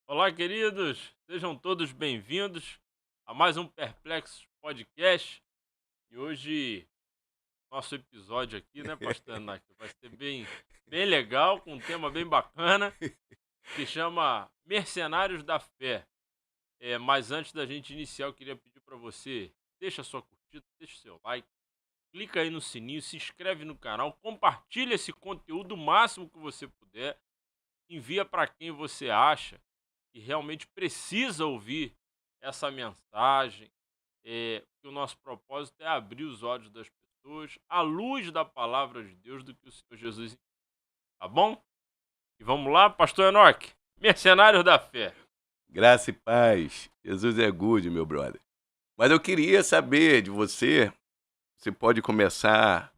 Olá, queridos! Sejam todos bem-vindos a mais um Perplexos Podcast. E hoje, nosso episódio aqui, né, Pastor Anak, vai ser bem legal, com um tema bem bacana, que chama Mercenários da Fé. Mas antes da gente iniciar, eu queria pedir para você, deixa a sua curtida, deixa o seu like, clica aí no sininho, se inscreve no canal, compartilha esse conteúdo o máximo que você puder, envia para quem você acha que realmente precisa ouvir essa mensagem, que o nosso propósito é abrir os olhos das pessoas à luz da palavra de Deus do que o Senhor Jesus ensina, tá bom? E vamos lá, pastor Enoque, mercenários da fé. Graça e paz. Jesus é good, meu brother. Mas eu queria saber de você, você pode começar,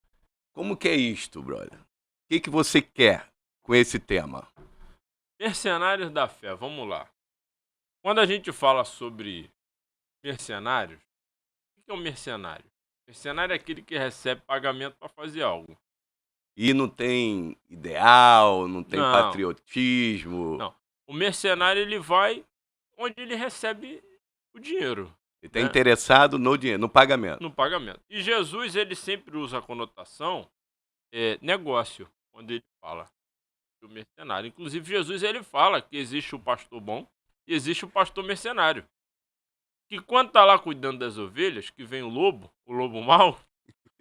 como que é isto, brother? O que você quer com esse tema? Mercenários da fé, vamos lá. Quando a gente fala sobre mercenários, o que é um mercenário? Mercenário é aquele que recebe pagamento para fazer algo. E não tem ideal, não tem Não, patriotismo, não. O mercenário ele vai onde ele recebe o dinheiro, ele está né? interessado no dinheiro, no pagamento. No pagamento. E Jesus ele sempre usa a conotação negócio quando ele fala do mercenário. Inclusive Jesus ele fala que existe o pastor bom e existe o pastor mercenário. Que quando tá lá cuidando das ovelhas, que vem o lobo mau,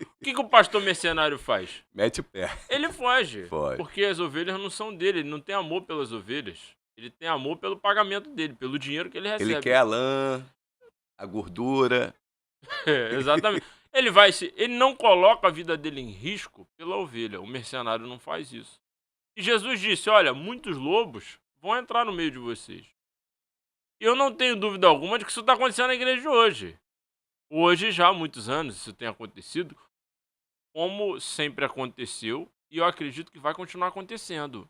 o que o pastor mercenário faz? Mete o pé. Ele foge, Foge. porque as ovelhas não são dele, ele não tem amor pelas ovelhas. Ele tem amor pelo pagamento dele, pelo dinheiro que ele Ele recebe. quer a lã, a gordura. Exatamente. Ele não coloca a vida dele em risco pela ovelha. O mercenário não faz isso. E Jesus disse: olha, muitos lobos vão entrar no meio de vocês. E eu não tenho dúvida alguma de que isso está acontecendo na igreja de hoje. Hoje, já há muitos anos, isso tem acontecido, como sempre aconteceu, e eu acredito que vai continuar acontecendo.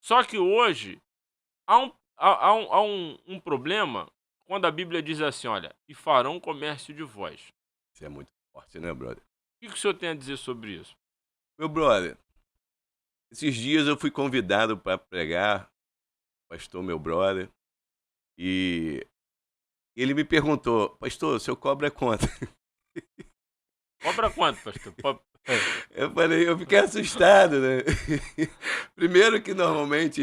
Só que hoje há um problema quando a Bíblia diz assim: olha, e farão comércio de vós. Isso é muito forte, né, brother? O que o senhor tem a dizer sobre isso? Meu brother, esses dias eu fui convidado para pregar, pastor meu brother, e ele me perguntou, pastor, o senhor cobra quanto? Cobra quanto, pastor? Eu fiquei assustado, né? Primeiro que normalmente,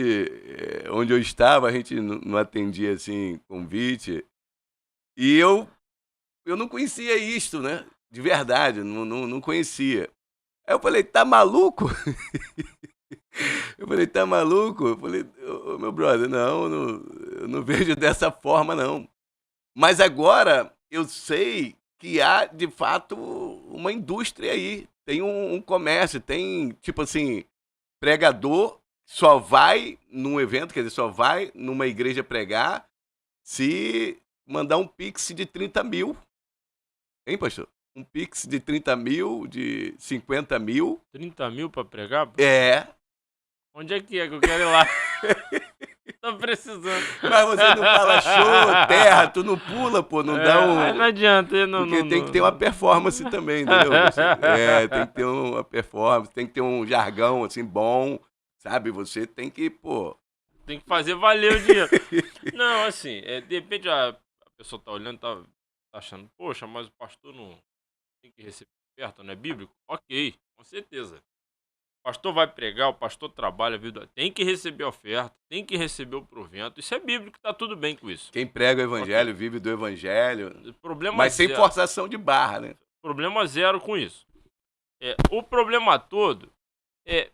onde eu estava, a gente não atendia, assim, convite, e eu não conhecia isto, né? De verdade, não conhecia. Aí eu falei, tá maluco? Eu falei, tá maluco? Eu falei, ô, meu brother, eu não vejo dessa forma, não. Mas agora eu sei que há, de fato, uma indústria aí. Tem um comércio, tem, tipo assim, pregador só vai num evento, quer dizer, só vai numa igreja pregar se mandar um pix de 30 mil. Hein, pastor? Um pix de 30 mil, de 50 mil. 30 mil pra pregar? É. Onde é que eu quero ir lá? Tô precisando. Mas você não fala show, terra, tu não pula, pô, não dá Aí não um. adianta, Porque tem que ter uma performance também, entendeu? Tem que ter uma performance, tem que ter um jargão assim bom, sabe? Você tem que, pô. Tem que fazer valer o dinheiro. Não, assim, de repente a pessoa tá olhando, tá achando, poxa, mas o pastor não tem que receber oferta, não é bíblico? Ok, com certeza. O pastor vai pregar, o pastor trabalha, a vida tem que receber oferta, tem que receber o provento. Isso é bíblico, tá tudo bem com isso. Quem prega o Ok. evangelho vive do evangelho, Problema mas sem zero. forçação de barra, né? Problema zero com isso. O problema todo é,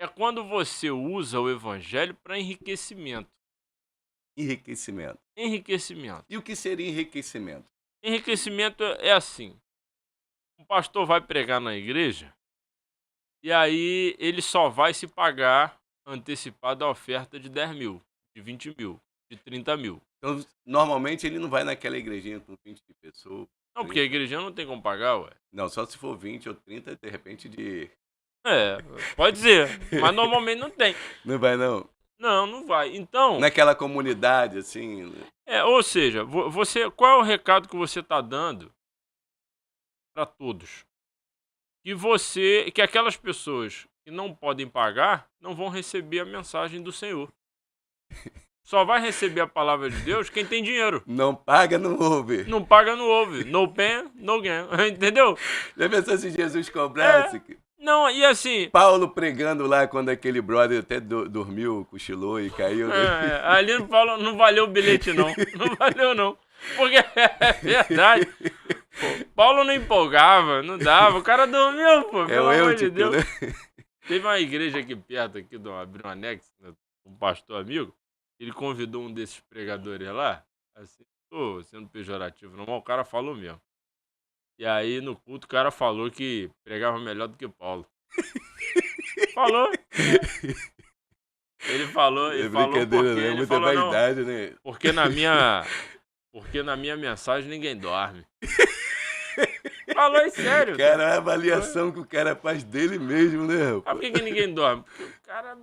é quando você usa o evangelho para enriquecimento. Enriquecimento. Enriquecimento. E o que seria enriquecimento? Enriquecimento é assim. Um pastor vai pregar na igreja e aí ele só vai se pagar antecipado a oferta de 10 mil, de 20 mil, de 30 mil. Então, normalmente ele não vai naquela igrejinha com 20 de pessoas. Não, porque a 30. igreja não tem como pagar, ué. Não, só se for 20 ou 30, de repente de. É, pode ser, mas normalmente não tem. Não vai, não. Não, não vai. Então, Naquela comunidade, assim. ou seja, você, qual é o recado que você está dando para todos? Que aquelas pessoas que não podem pagar não vão receber a mensagem do Senhor. só vai receber a palavra de Deus quem tem dinheiro. Não paga, não ouve. Não paga, não ouve. No pain, no gain. Entendeu? Já pensou se Jesus cobrasse? Não, e assim... Paulo pregando lá quando aquele brother até dormiu, cochilou e caiu. Ali no Paulo não valeu o bilhete, não. Não valeu, não. Porque é verdade. Pô, Paulo não empolgava, não dava. O cara dormiu, pô. Pelo amor de Deus. Né? Teve uma igreja aqui perto, aqui do Abriu Anexo, né, um pastor amigo. Ele convidou um desses pregadores lá. Assim, tô sendo pejorativo, não, mas o cara falou mesmo. E aí, no culto, o cara falou que pregava melhor do que Paulo. Falou. Ele falou porque né? ele Muita falou, vaidade, não, né? porque na minha mensagem ninguém dorme. Falou é sério. Cara, a avaliação que o cara faz dele mesmo, né? Mas por que ninguém dorme? Porque o cara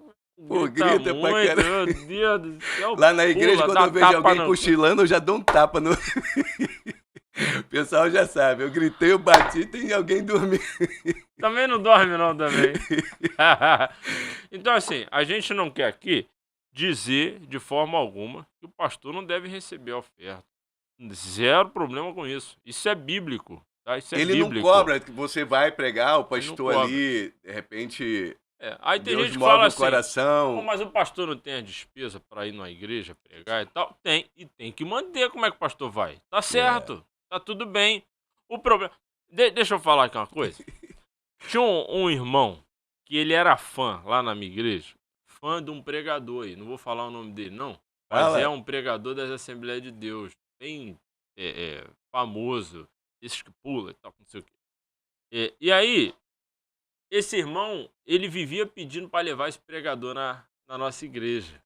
grita muito, pra caramba. meu Deus do céu. Lá na igreja, pula, quando eu vejo alguém no... cochilando, eu já dou um tapa no... O pessoal já sabe, eu gritei, eu bati, tem alguém dormindo. Também não dorme não, também. Então assim, a gente não quer aqui dizer de forma alguma que o pastor não deve receber a oferta. Zero problema com isso. Isso é bíblico. Tá? Isso é Ele bíblico. não cobra, que você vai pregar, o pastor ali, de repente... Aí tem Deus gente que move fala o assim, coração. mas o pastor não tem a despesa para ir na igreja pregar e tal? Tem, e tem que manter. Como é que o pastor vai? Tá certo, tá tudo bem. O problema... Deixa eu falar aqui uma coisa. Tinha um irmão que ele era fã lá na minha igreja, fã de um pregador aí, não vou falar o nome dele não, mas é um pregador das Assembleias de Deus, bem famoso, esses que pula e tal, não sei o quê. E aí... Esse irmão, ele vivia pedindo para levar esse pregador na nossa igreja.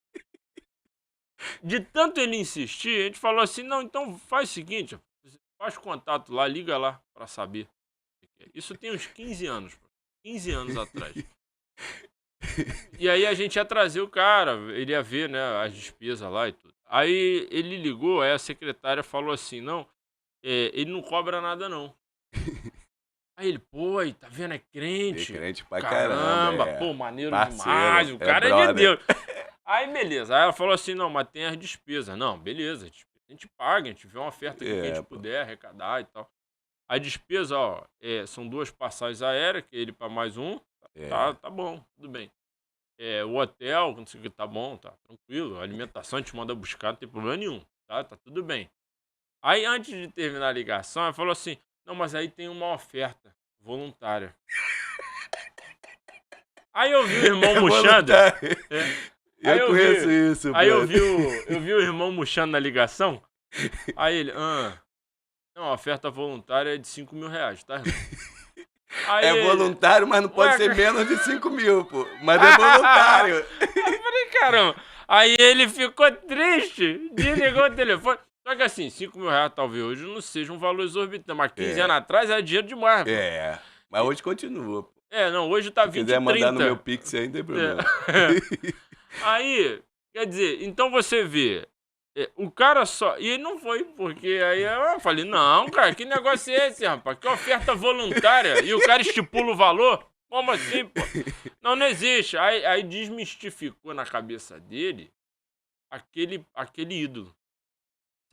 De tanto ele insistir, a gente falou assim, não, então faz o seguinte, faz contato lá, liga lá para saber. Isso tem uns 15 anos, 15 anos atrás. E aí a gente ia trazer o cara, ele ia ver, né, as despesas lá e tudo. Aí ele ligou, aí a secretária falou assim, não, ele não cobra nada não. Aí ele, pô, aí, tá vendo? É crente. É crente pra caramba. Pô, maneiro parceiro, demais. O cara é de Deus. Aí, beleza. Aí ela falou assim, não, mas tem as despesas. Não, beleza. A gente paga, a gente vê uma oferta que a gente puder arrecadar e tal. A despesa, ó, são 2 passagens aéreas, que ele pra mais um. Tá bom, tudo bem. O hotel, não sei o que, tá bom, tá tranquilo. A alimentação a gente manda buscar, não tem problema nenhum. Tá tudo bem. Aí, antes de terminar a ligação, ela falou assim, não, mas aí tem uma oferta voluntária. Aí eu vi o irmão murchando. Eu conheço isso. Aí eu vi o irmão murchando na ligação. Aí ele, não, a oferta voluntária é de 5 mil reais, tá, irmão? Aí voluntário, mas não pode ser menos de 5 mil, pô. Mas é voluntário. Eu falei, caramba. Aí ele ficou triste, desligou o telefone. Só que assim, 5 mil reais talvez hoje não seja um valor exorbitante, mas 15 anos atrás era dinheiro demais. Pô. Mas hoje continua. Pô. Não, hoje tá 20, 30. Se quiser mandar no meu Pix aí, não tem problema. Aí, quer dizer, então você vê, o cara só... E ele não foi, porque aí eu falei, não, cara, que negócio é esse, rapaz? Que oferta voluntária? E o cara estipula o valor? Como assim, pô? Não existe. Aí desmistificou na cabeça dele aquele ídolo.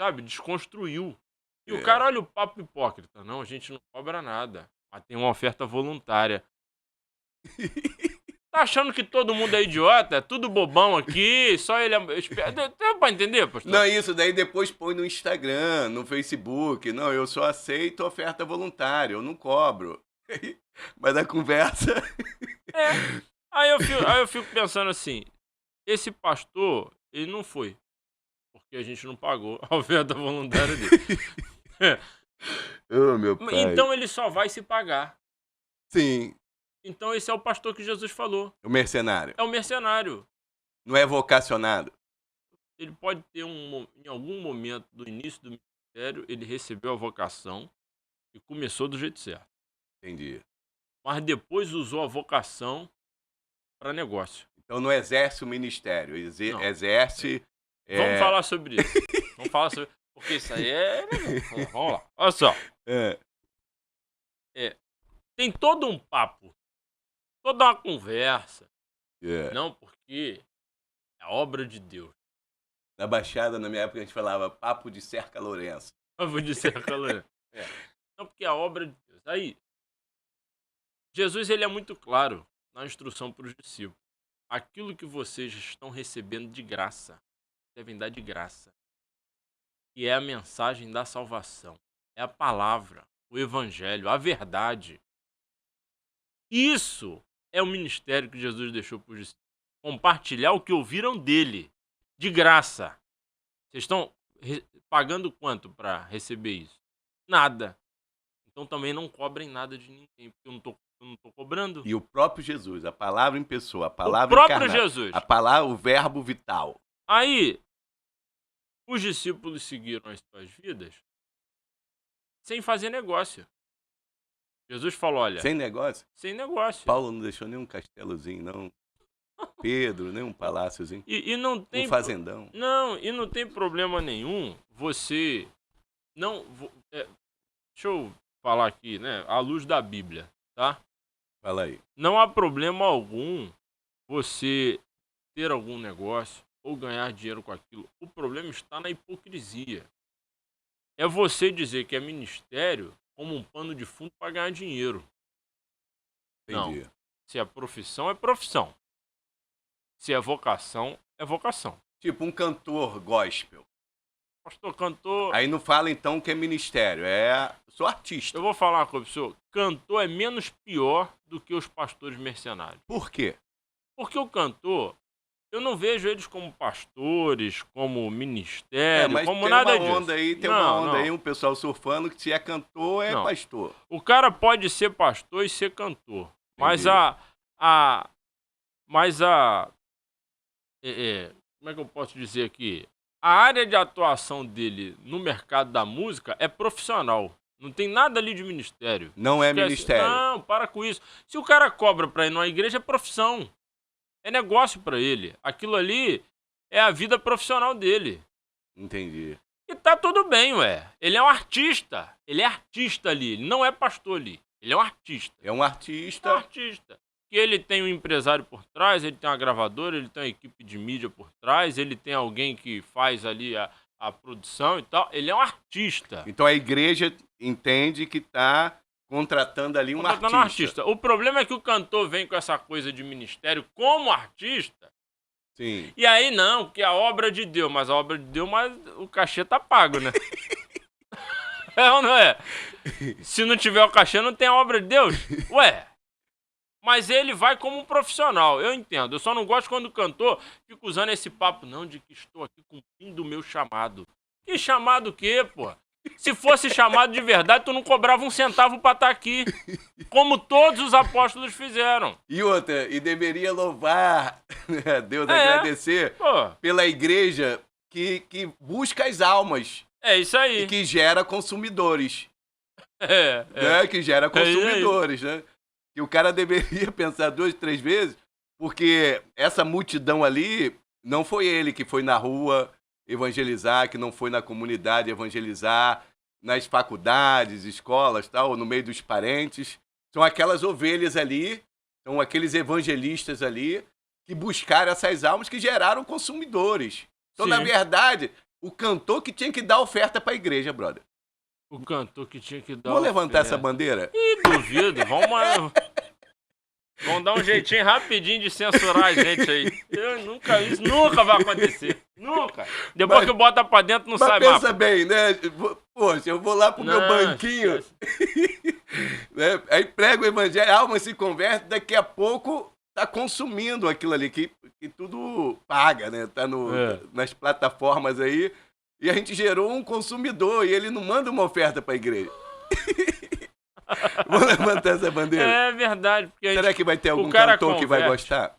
Sabe? Desconstruiu. E o cara, olha o papo hipócrita. Não, a gente não cobra nada. Mas tem uma oferta voluntária. Tá achando que todo mundo é idiota? É tudo bobão aqui, só ele é... Deu pra entender, pastor? Não, isso daí depois põe no Instagram, no Facebook. Não, eu só aceito oferta voluntária, eu não cobro. Mas a conversa... Aí eu fico pensando assim, esse pastor, ele não foi. Porque a gente não pagou a oferta voluntária dele. Meu pai. Então ele só vai se pagar. Sim. Então esse é o pastor que Jesus falou. O mercenário. É o mercenário. Não é vocacionado. Ele pode ter em algum momento do início do ministério, ele recebeu a vocação e começou do jeito certo. Entendi. Mas depois usou a vocação para negócio. Então não exerce o ministério, exerce... Vamos falar sobre isso. Vamos falar sobre... Porque isso aí Vamos lá. Olha só. Tem todo um papo, toda uma conversa. Não, porque é obra de Deus. Na Baixada, na minha época, a gente falava papo de cerca Lourenço. Eu vou dizer a calor. Não, porque a obra de Deus. Aí, Jesus ele é muito claro na instrução para os discípulos. Aquilo que vocês estão recebendo de graça, devem dar de graça. E é a mensagem da salvação. É a palavra, o evangelho, a verdade. Isso é o ministério que Jesus deixou para os discípulos. Compartilhar o que ouviram dele, de graça. Vocês estão pagando quanto para receber isso? Nada. Então também não cobrem nada de ninguém, porque eu não tô cobrando. E o próprio Jesus, a palavra em pessoa, a O palavra próprio encarnada, Jesus. a palavra, o verbo vital. Aí, os discípulos seguiram as suas vidas sem fazer negócio. Jesus falou, olha, Sem negócio, sem negócio. Paulo não deixou nenhum castelozinho, não. Pedro, nem um paláciozinho. E não tem Um fazendão. Não, e não tem problema nenhum você não deixa eu falar aqui, né, à luz da Bíblia, tá? Fala aí. Não há problema algum você ter algum negócio ou ganhar dinheiro com aquilo. O problema está na hipocrisia. É você dizer que é ministério como um pano de fundo para ganhar dinheiro. Entendi. Não. Se é profissão, é profissão. Se é vocação, é vocação. Tipo um cantor gospel. Pastor, cantor... Aí não fala então que é ministério, sou artista. Eu vou falar uma coisa, professor. Cantor é menos pior do que os pastores mercenários. Por quê? Porque o cantor, eu não vejo eles como pastores, como ministério, Mas como tem nada uma disso. onda aí, tem Não, uma onda não. aí, um pessoal surfando que se é cantor, é Não. pastor. O cara pode ser pastor e ser cantor. Mas Entendi. como é que eu posso dizer aqui? A área de atuação dele no mercado da música é profissional. Não tem nada ali de ministério. Não é Esquece. ministério. Não, para com isso. Se o cara cobra pra ir numa igreja, é profissão. É negócio pra ele. Aquilo ali é a vida profissional dele. Entendi. E tá tudo bem, ué. Ele é um artista. Ele é artista ali. Ele não é pastor ali. Ele é um artista. É um É um artista. artista. Que ele tem um empresário por trás, ele tem uma gravadora, ele tem uma equipe de mídia por trás, ele tem alguém que faz ali a produção e tal. Ele é um artista. Então a igreja entende que está contratando ali um Contratando artista. O problema é que o cantor vem com essa coisa de ministério como artista. Sim. E aí não, que a obra de Deus, mas a obra de Deus, mas o cachê tá pago, né? É ou não é? Se não tiver o cachê, não tem a obra de Deus. Ué, mas ele vai como um profissional, eu entendo. Eu só não gosto quando o cantor fica usando esse papo, não, de que estou aqui cumprindo o meu chamado. Que chamado o quê, pô? Se fosse chamado de verdade, tu não cobrava um centavo pra estar aqui. Como todos os apóstolos fizeram. E outra, e deveria louvar a Deus, agradecer Pô, pela igreja que busca as almas é isso aí. e que gera consumidores. É. Né? Que gera consumidores, né? E o cara deveria pensar 2, 3 vezes, porque essa multidão ali não foi ele que foi na rua evangelizar, que não foi na comunidade evangelizar, nas faculdades, escolas, tal, no meio dos parentes. São aquelas ovelhas ali, são aqueles evangelistas ali que buscaram essas almas que geraram consumidores. Então, Sim. na verdade, o cantor que tinha que dar oferta para a igreja, brother. O cantor que tinha que dar. Vamos levantar oferta. essa bandeira? Ih, duvido. Vamos dar um jeitinho rapidinho de censurar a gente aí. Isso nunca vai acontecer. Nunca. Depois que bota pra dentro, não sai Mas mais. pensa bem, né? Poxa, eu vou lá pro meu banquinho, né? Aí prego o evangelho, a alma se converte, daqui a pouco tá consumindo aquilo ali, que tudo paga, né? Tá nas plataformas aí, e a gente gerou um consumidor, e ele não manda uma oferta pra igreja. Vou levantar essa bandeira. É verdade. Porque Será que vai ter algum cara cantor que vai gostar?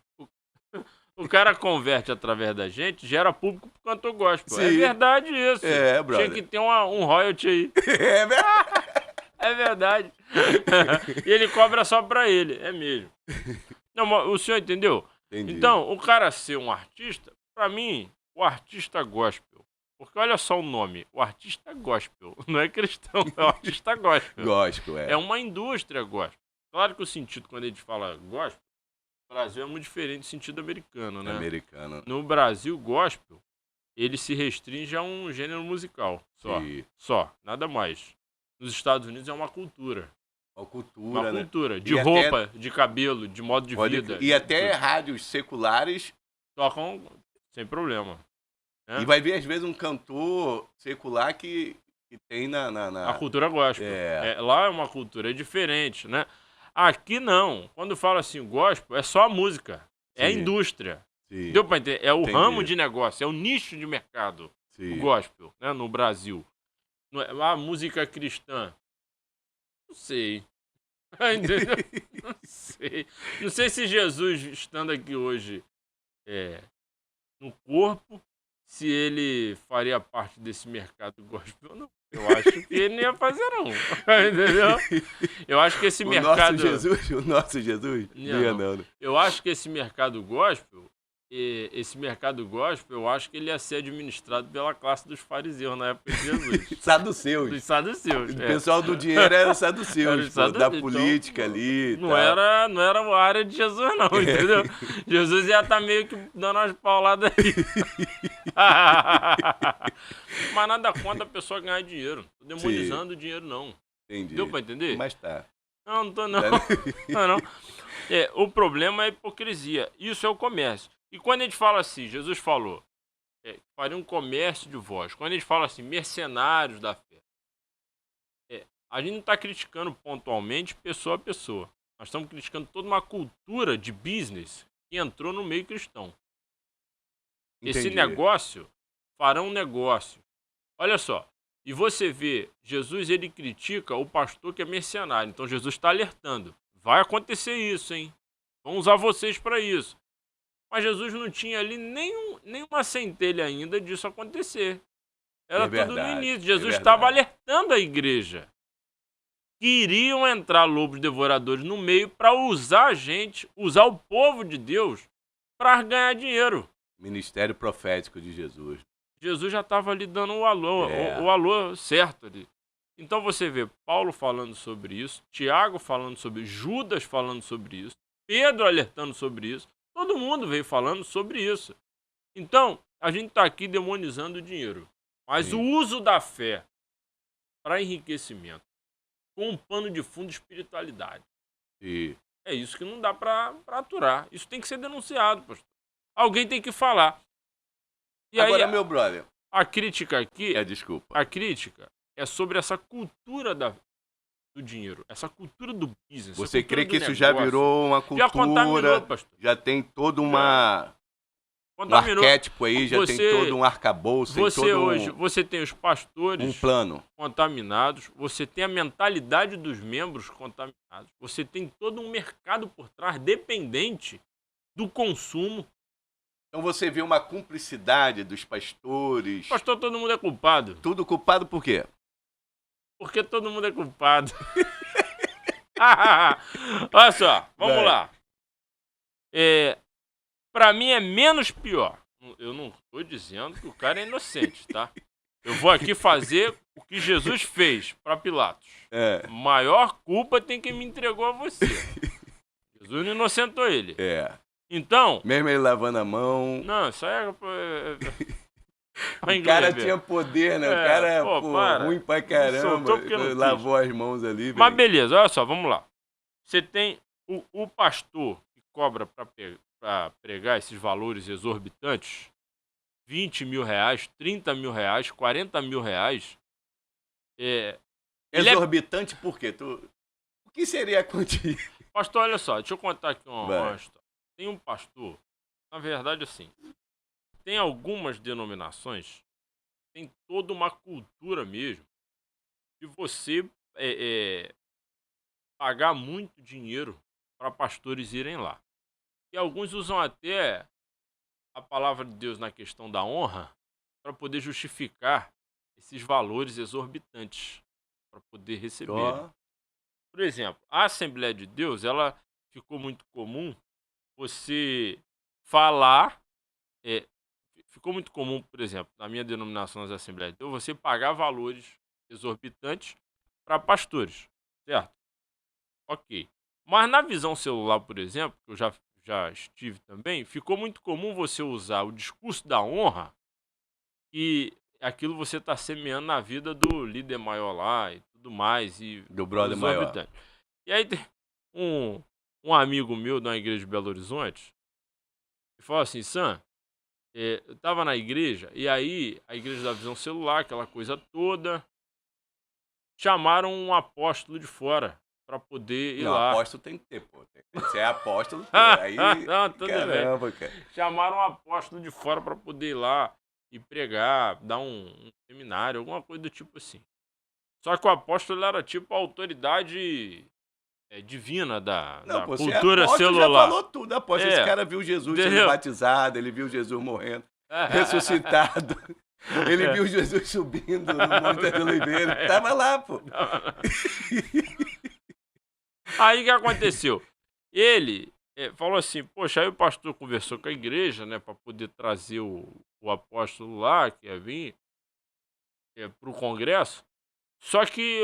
O cara converte através da gente, gera público pro cantor gospel. Sim. É verdade isso. É, brother. Tinha que ter um royalty aí. É verdade. É verdade. E ele cobra só pra ele. É mesmo. Não, mas o senhor entendeu? Entendi. Então, o cara ser um artista, pra mim, o artista gospel. Porque olha só o nome, o artista gospel. Não é cristão, é o artista gospel. Gospel, é. É uma indústria gospel. Claro que o sentido, quando a gente fala gospel, no Brasil é muito diferente do sentido americano, né? Americano. No Brasil, gospel ele se restringe a um gênero musical só. Sim. Só, nada mais. Nos Estados Unidos é uma cultura. Uma Uma cultura, né? cultura. De E até- roupa, de cabelo, de modo de vida. E até tudo. rádios seculares. Tocam sem problema. né? E vai ver, às vezes, um cantor secular que tem A cultura gospel. Lá é uma cultura diferente, né? Aqui não. Quando fala assim, gospel, é só a música. É a Sim. indústria. Sim. Deu pra entender? É o Entendi. ramo de negócio, é o nicho de mercado. Sim. O gospel, né? No Brasil. Não é a música cristã. Não sei. Entendeu? Não sei. Não sei se Jesus, estando aqui hoje no corpo, se ele faria parte desse mercado gospel ou não. Eu acho que ele não ia fazer, não. Entendeu? Eu acho que esse mercado. O nosso Jesus? Não. Eu acho que esse mercado gospel, eu acho que ele ia ser administrado pela classe dos fariseus na época de Jesus. Saduceus. Dos saduceus. O pessoal do dinheiro era Era saduceus, os saduceus, da então, política ali. e Não tal. era a área de Jesus, não, entendeu? Jesus ia estar meio que dando umas pauladas aí. Mas nada contra a pessoa ganhar dinheiro. Tô demonizando o dinheiro, não. Entendi. Deu pra entender? Mas tá. Não tô não. Não. O problema é a hipocrisia. Isso é o comércio. E quando a gente fala assim, Jesus falou, faria um comércio de vós. Quando a gente fala assim, mercenários da fé. A gente não está criticando pontualmente pessoa a pessoa. Nós estamos criticando toda uma cultura de business que entrou no meio cristão. Esse Entendi. negócio fará um negócio. Olha só. E você vê, Jesus ele critica o pastor que é mercenário. Então Jesus está alertando. Vai acontecer isso, hein? Vão usar vocês para isso. Mas Jesus não tinha ali nenhuma centelha ainda disso acontecer. Era tudo no início. Jesus estava alertando a igreja. Que iriam entrar lobos devoradores no meio para usar a gente, usar o povo de Deus para ganhar dinheiro. Ministério profético de Jesus. Jesus já estava ali dando o alô certo ali. Então você vê Paulo falando sobre isso, Tiago falando sobre isso, Judas falando sobre isso, Pedro alertando sobre isso, todo mundo veio falando sobre isso. Então, a gente está aqui demonizando o dinheiro. Mas Sim. o uso da fé para enriquecimento, com um pano de fundo de espiritualidade. Sim. É isso que não dá para aturar. Isso tem que ser denunciado, pastor. Alguém tem que falar. E Agora, aí, meu brother. a crítica aqui, Desculpa. a crítica é sobre essa cultura do dinheiro, essa cultura do business. Você essa cultura crê que do isso já negócio. virou uma Já contaminou, cultura? pastor. Já tem todo um Contaminou. arquétipo aí, já tem todo um arcabouço, tem todo Hoje, você tem os pastores um plano. contaminados, você tem a mentalidade dos membros contaminados, você tem todo um mercado por trás dependente do consumo. Então você vê uma cumplicidade dos pastores. Pastor, todo mundo é culpado. Tudo culpado por quê? Porque todo mundo é culpado. Olha só, vamos lá. Pra mim é menos pior. Eu não tô dizendo que o cara é inocente, tá? Eu vou aqui fazer o que Jesus fez pra Pilatos. Maior culpa tem quem me entregou a você. Jesus não inocentou ele. Então... Mesmo ele lavando a mão... Não, isso aí O cara tinha poder, né? O cara é ruim pra caramba. Lavou as mãos ali. Mas beleza, olha só, vamos lá. Você tem o pastor que cobra pra pregar esses valores exorbitantes, 20 mil reais, 30 mil reais, 40 mil reais. Exorbitante por quê? O que seria contigo? Pastor, olha só, deixa eu contar aqui uma história. Tem um pastor, na verdade assim, tem algumas denominações, tem toda uma cultura mesmo de você pagar muito dinheiro para pastores irem lá. E alguns usam até a palavra de Deus na questão da honra para poder justificar esses valores exorbitantes para poder receber. Por exemplo, a Assembleia de Deus, ela ficou muito comum você falar, ficou muito comum, por exemplo, na minha denominação das Assembleias de Deus, você pagar valores exorbitantes para pastores, certo? Ok. Mas na visão celular, por exemplo, que eu já estive também, ficou muito comum você usar o discurso da honra que aquilo você tá semeando na vida do líder maior lá e tudo mais. E Do brother dos maior. habitantes. E aí tem um amigo meu da igreja de Belo Horizonte que falou assim, Sam, eu tava na igreja, e aí a igreja da Visão Celular, aquela coisa toda, chamaram um apóstolo de fora pra poder ir Não, lá. apóstolo tem que ter, pô. Você é apóstolo, pô. Aí, Não, tudo caramba, bem. cara. Chamaram um apóstolo de fora pra poder ir lá e pregar, dar um seminário, alguma coisa do tipo assim. Só que o apóstolo era tipo a autoridade divina da Não, pô, você é cultura apóstolo, já celular. falou tudo, apóstolo. É, Esse cara viu Jesus sendo entendeu? batizado, ele viu Jesus morrendo, ressuscitado. Ele viu Jesus subindo no Monte das Oliveiras. Tava lá, pô. Aí o que aconteceu? Ele falou assim, poxa, aí o pastor conversou com a igreja, né, pra poder trazer o apóstolo lá, que ia vir pro congresso, só que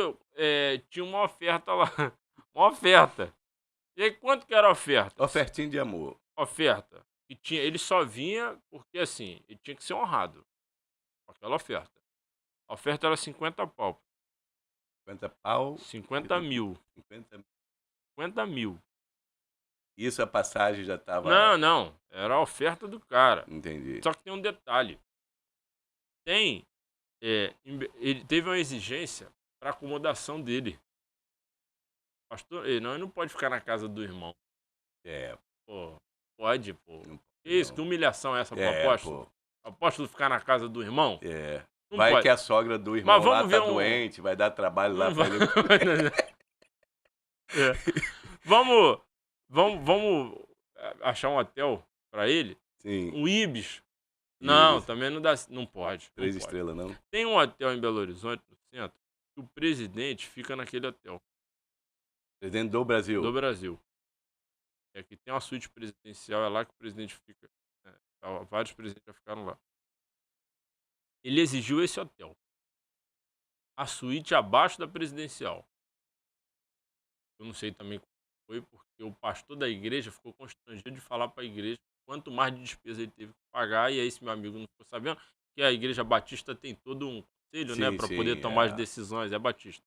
tinha uma oferta lá, uma oferta. E aí quanto que era a oferta? Ofertinha de amor. Oferta. Ele só vinha porque assim, ele tinha que ser honrado com aquela oferta. A oferta era 50 pau. 50 pau. 50 mil. 50. 50 mil. Isso a passagem já tava. Não. Era a oferta do cara. Entendi. Só que tem um detalhe. Ele teve uma exigência para acomodação dele. Pastor, ele não pode ficar na casa do irmão. Pô, pode, pô. Não, Que isso, que humilhação é essa pro apóstolo? pô. O apóstolo ficar na casa do irmão? Não Vai pode. que a sogra do irmão Mas vamos lá ver tá doente, vai dar trabalho lá Não pra vai- ele. Vamos achar um hotel pra ele? Sim. Um Ibis? Não, Ibis. também não dá, não pode. 3 não pode. estrelas, não? Tem um hotel em Belo Horizonte, no centro, que o presidente fica naquele hotel. Presidente do Brasil. Do Brasil. Aqui tem uma suíte presidencial, é lá que o presidente fica. Vários presidentes já ficaram lá. Ele exigiu esse hotel. A suíte abaixo da presidencial. Eu não sei também como foi, porque o pastor da igreja ficou constrangido de falar para a igreja quanto mais de despesa ele teve que pagar, e aí esse meu amigo não ficou sabendo que a igreja batista tem todo um conselho, né, para poder tomar as decisões, é batista.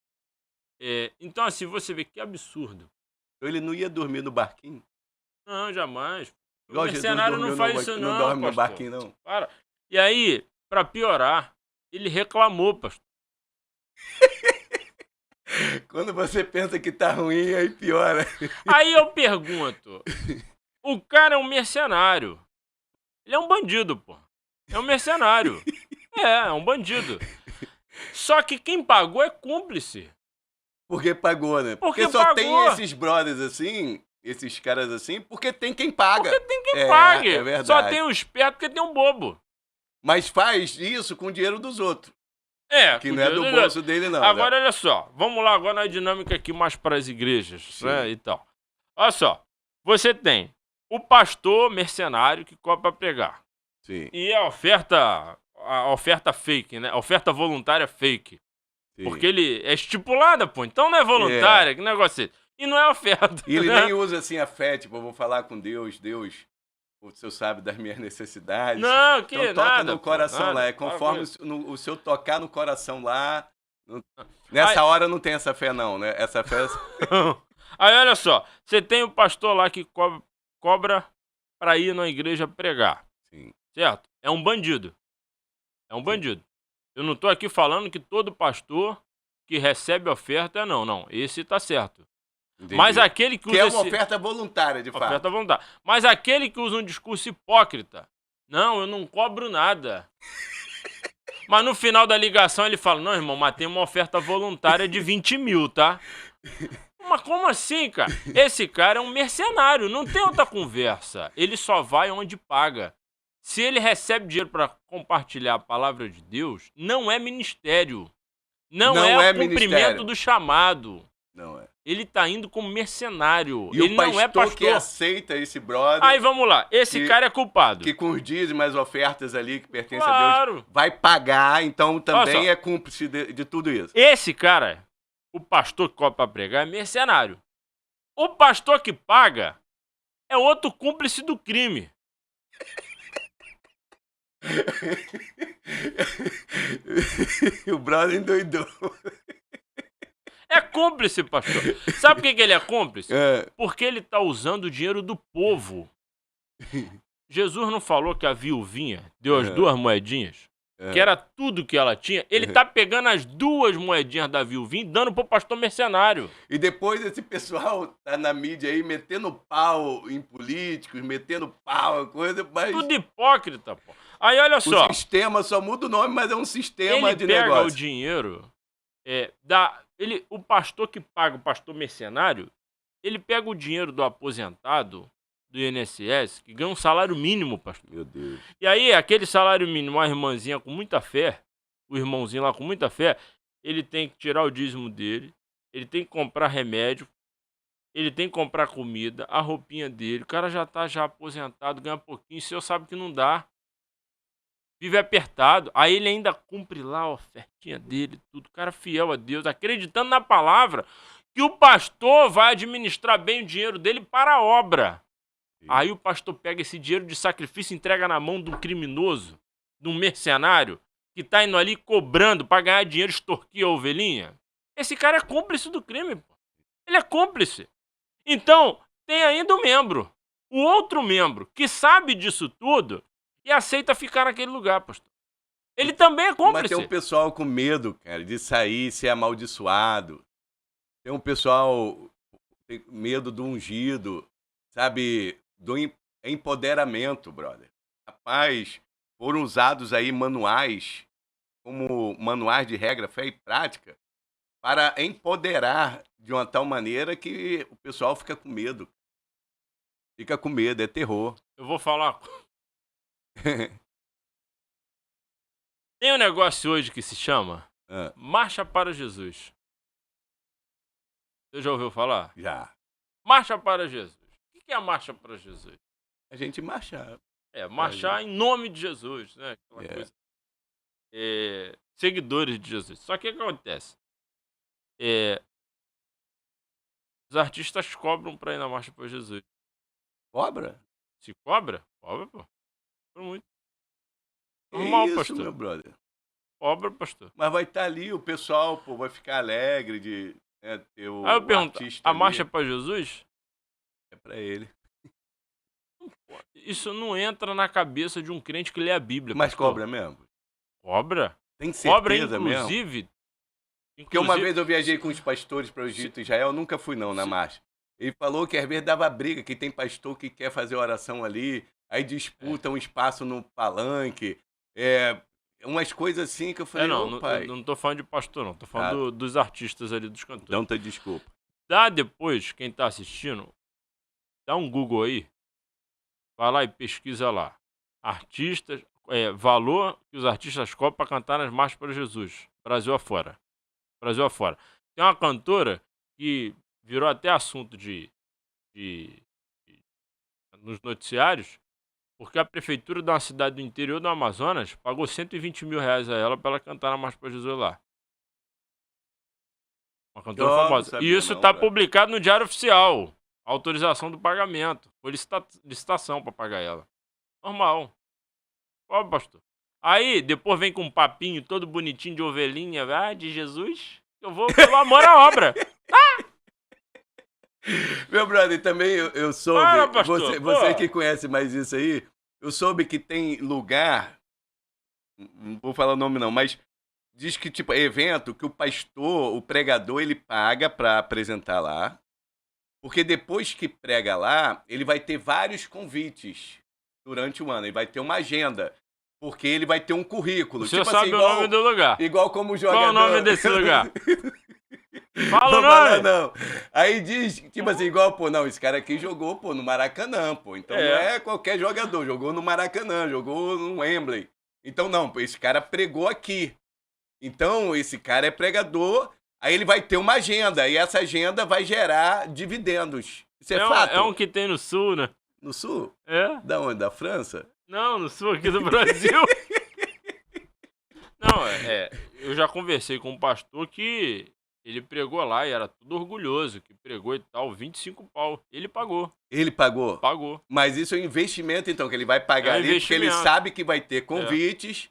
Então assim, você vê que absurdo. Então ele não ia dormir no barquinho? Não, jamais. Igual O mercenário não faz isso não dorme no pastor. barquinho, não. Para. E aí, para piorar, ele reclamou, pastor. Quando você pensa que tá ruim, aí piora. Aí eu pergunto, o cara é um mercenário. Ele é um bandido, pô. É um mercenário. É um bandido. Só que quem pagou é cúmplice. Porque pagou, né? Porque só pagou. tem esses brothers assim, esses caras assim, porque tem quem paga. Porque tem quem pague. É verdade. Só tem o esperto porque tem um bobo. Mas faz isso com o dinheiro dos outros. Que com não é do dinheiro bolso dele, não. Agora, olha só. Vamos lá agora na dinâmica aqui mais para as igrejas, né, e tal. Olha só. Você tem o pastor mercenário que cobra para pregar. Sim. E a oferta fake, né? A oferta voluntária fake. Sim. Porque ele é estipulada, pô. Então não é voluntária, que negócio é esse? E não é oferta. E ele né? nem usa assim a fé, tipo, eu vou falar com Deus, o senhor sabe das minhas necessidades. Não, que então toca nada, no coração nada, lá, é conforme o seu tocar no coração lá. Nessa hora não tem essa fé não, né? Essa fé... Aí olha só, você tem o pastor lá que cobra pra ir na igreja pregar. Sim. Certo? É um bandido. É um bandido. Eu não tô aqui falando que todo pastor que recebe oferta não. Esse tá certo. Entendi. Mas aquele que usa. Que é uma oferta voluntária, de fato. Oferta voluntária. Mas aquele que usa um discurso hipócrita. Não, eu não cobro nada. Mas no final da ligação ele fala: não, irmão, mas tem uma oferta voluntária de 20 mil, tá? Mas como assim, cara? Esse cara é um mercenário, não tem outra conversa. Ele só vai onde paga. Se ele recebe dinheiro para compartilhar a palavra de Deus, não é ministério. Não é o cumprimento do chamado. Não é. Ele tá indo como mercenário. E ele não é pastor que aceita esse brother... Aí vamos lá, esse cara é culpado. Que com os dízimos, as ofertas ali que pertencem Claro. a Deus, vai pagar, então também é cúmplice de tudo isso. Esse cara, o pastor que cobra pra pregar, é mercenário. O pastor que paga é outro cúmplice do crime. O brother endoidou. É cúmplice, pastor. Sabe por que ele é cúmplice? É. Porque ele tá usando o dinheiro do povo. Jesus não falou que a viuvinha deu as 2 moedinhas? Que era tudo que ela tinha. Ele tá pegando as 2 moedinhas da viuvinha e dando pro pastor mercenário. E depois esse pessoal tá na mídia aí metendo pau em políticos, metendo pau, coisa, mas Tudo hipócrita, pô. Aí olha só. o sistema só muda o nome, mas é um sistema Ele de pega negócio. o dinheiro, o pastor que paga, o pastor mercenário, ele pega o dinheiro do aposentado do INSS, que ganha um salário mínimo, pastor. Meu Deus. E aí, aquele salário mínimo, a irmãzinha com muita fé, o irmãozinho lá com muita fé, ele tem que tirar o dízimo dele, ele tem que comprar remédio, ele tem que comprar comida, a roupinha dele, o cara já tá aposentado, ganha pouquinho, o senhor sabe que não dá. Vive apertado, aí ele ainda cumpre lá a ofertinha dele, tudo, cara fiel a Deus, acreditando na palavra, que o pastor vai administrar bem o dinheiro dele para a obra. Aí o pastor pega esse dinheiro de sacrifício e entrega na mão de um criminoso, de um mercenário, que tá indo ali cobrando para ganhar dinheiro, extorquir a ovelhinha. Esse cara é cúmplice do crime, pô. Ele é cúmplice. Então, tem ainda o membro, o outro membro, que sabe disso tudo e aceita ficar naquele lugar, pastor. Ele também é cúmplice. Mas tem um pessoal com medo, cara, de sair e ser amaldiçoado. Tem um pessoal com medo do ungido, sabe, do empoderamento, brother. Rapaz, foram usados aí manuais, como manuais de regra, fé e prática, para empoderar de uma tal maneira que o pessoal fica com medo. Fica com medo, é terror. Eu vou falar. Tem um negócio hoje que se chama Marcha para Jesus. Você já ouviu falar? Já. Marcha para Jesus. O que é a marcha para Jesus? A gente marchar. Marchar em nome de Jesus, né? Aquela coisa. Seguidores de Jesus. Só que o que acontece? Os artistas cobram para ir na marcha para Jesus. Cobra? Se cobra? Cobra, pô. Cobra muito. Normal, isso, pastor. Meu brother. Cobra, pastor. Mas vai estar ali, o pessoal, pô, vai ficar alegre de ter o Aí eu pergunto, artista a marcha ali. é para Jesus? É para ele. Isso não entra na cabeça de um crente que lê a Bíblia. Mas pastor. cobra mesmo? Cobra? Tem certeza Cobra, mesmo? inclusive. Porque uma vez eu viajei com os pastores para o Egito e Israel, nunca fui não na marcha. Ele falou que às vezes dava briga, que tem pastor que quer fazer oração ali, aí disputa um espaço no palanque, umas coisas assim que eu falei, pai. Não tô falando de pastor, não. Tô falando dos artistas ali, dos cantores. Então, desculpa. Dá depois, quem tá assistindo, dá um Google aí, vai lá e pesquisa lá. Artistas, valor que os artistas cobram para cantar nas marchas para Jesus. Brasil afora. Brasil afora. Tem uma cantora que virou até assunto nos noticiários, porque a prefeitura de uma cidade do interior do Amazonas pagou R$120 mil a ela para ela cantar na marcha para Jesus lá. Uma cantora famosa. E isso está publicado no Diário Oficial. Autorização do pagamento. Foi licitação para pagar ela. Normal. Ó, pastor. Aí, depois vem com um papinho todo bonitinho de ovelhinha, de Jesus. Eu vou pelo amor à obra. Meu brother, também eu soube, pastor, você que conhece mais isso aí, eu soube que tem lugar, não vou falar o nome não, mas diz que tipo, evento que o pastor, o pregador, ele paga para apresentar lá, porque depois que prega lá, ele vai ter vários convites durante o ano, ele vai ter uma agenda. Porque ele vai ter um currículo. O senhor sabe o nome do lugar. Igual como jogador. Qual o nome desse lugar? Fala o nome. Não. Aí diz, tipo assim, igual, esse cara aqui jogou, no Maracanã, Então não é qualquer jogador. Jogou no Maracanã, jogou no Wembley. Então não, esse cara pregou aqui. Então esse cara é pregador, aí ele vai ter uma agenda. E essa agenda vai gerar dividendos. Isso é fato. É um que tem no Sul, né? No Sul? É. Da onde? Da França? Não, no Sul aqui do Brasil. Não, eu já conversei com um pastor que Ele pregou lá e era tudo orgulhoso, que pregou e tal, 25 pau. Ele pagou, Ele pagou? pagou. Mas isso é um investimento, então, que ele vai pagar É um ali, porque ele investimento. sabe que vai ter convites,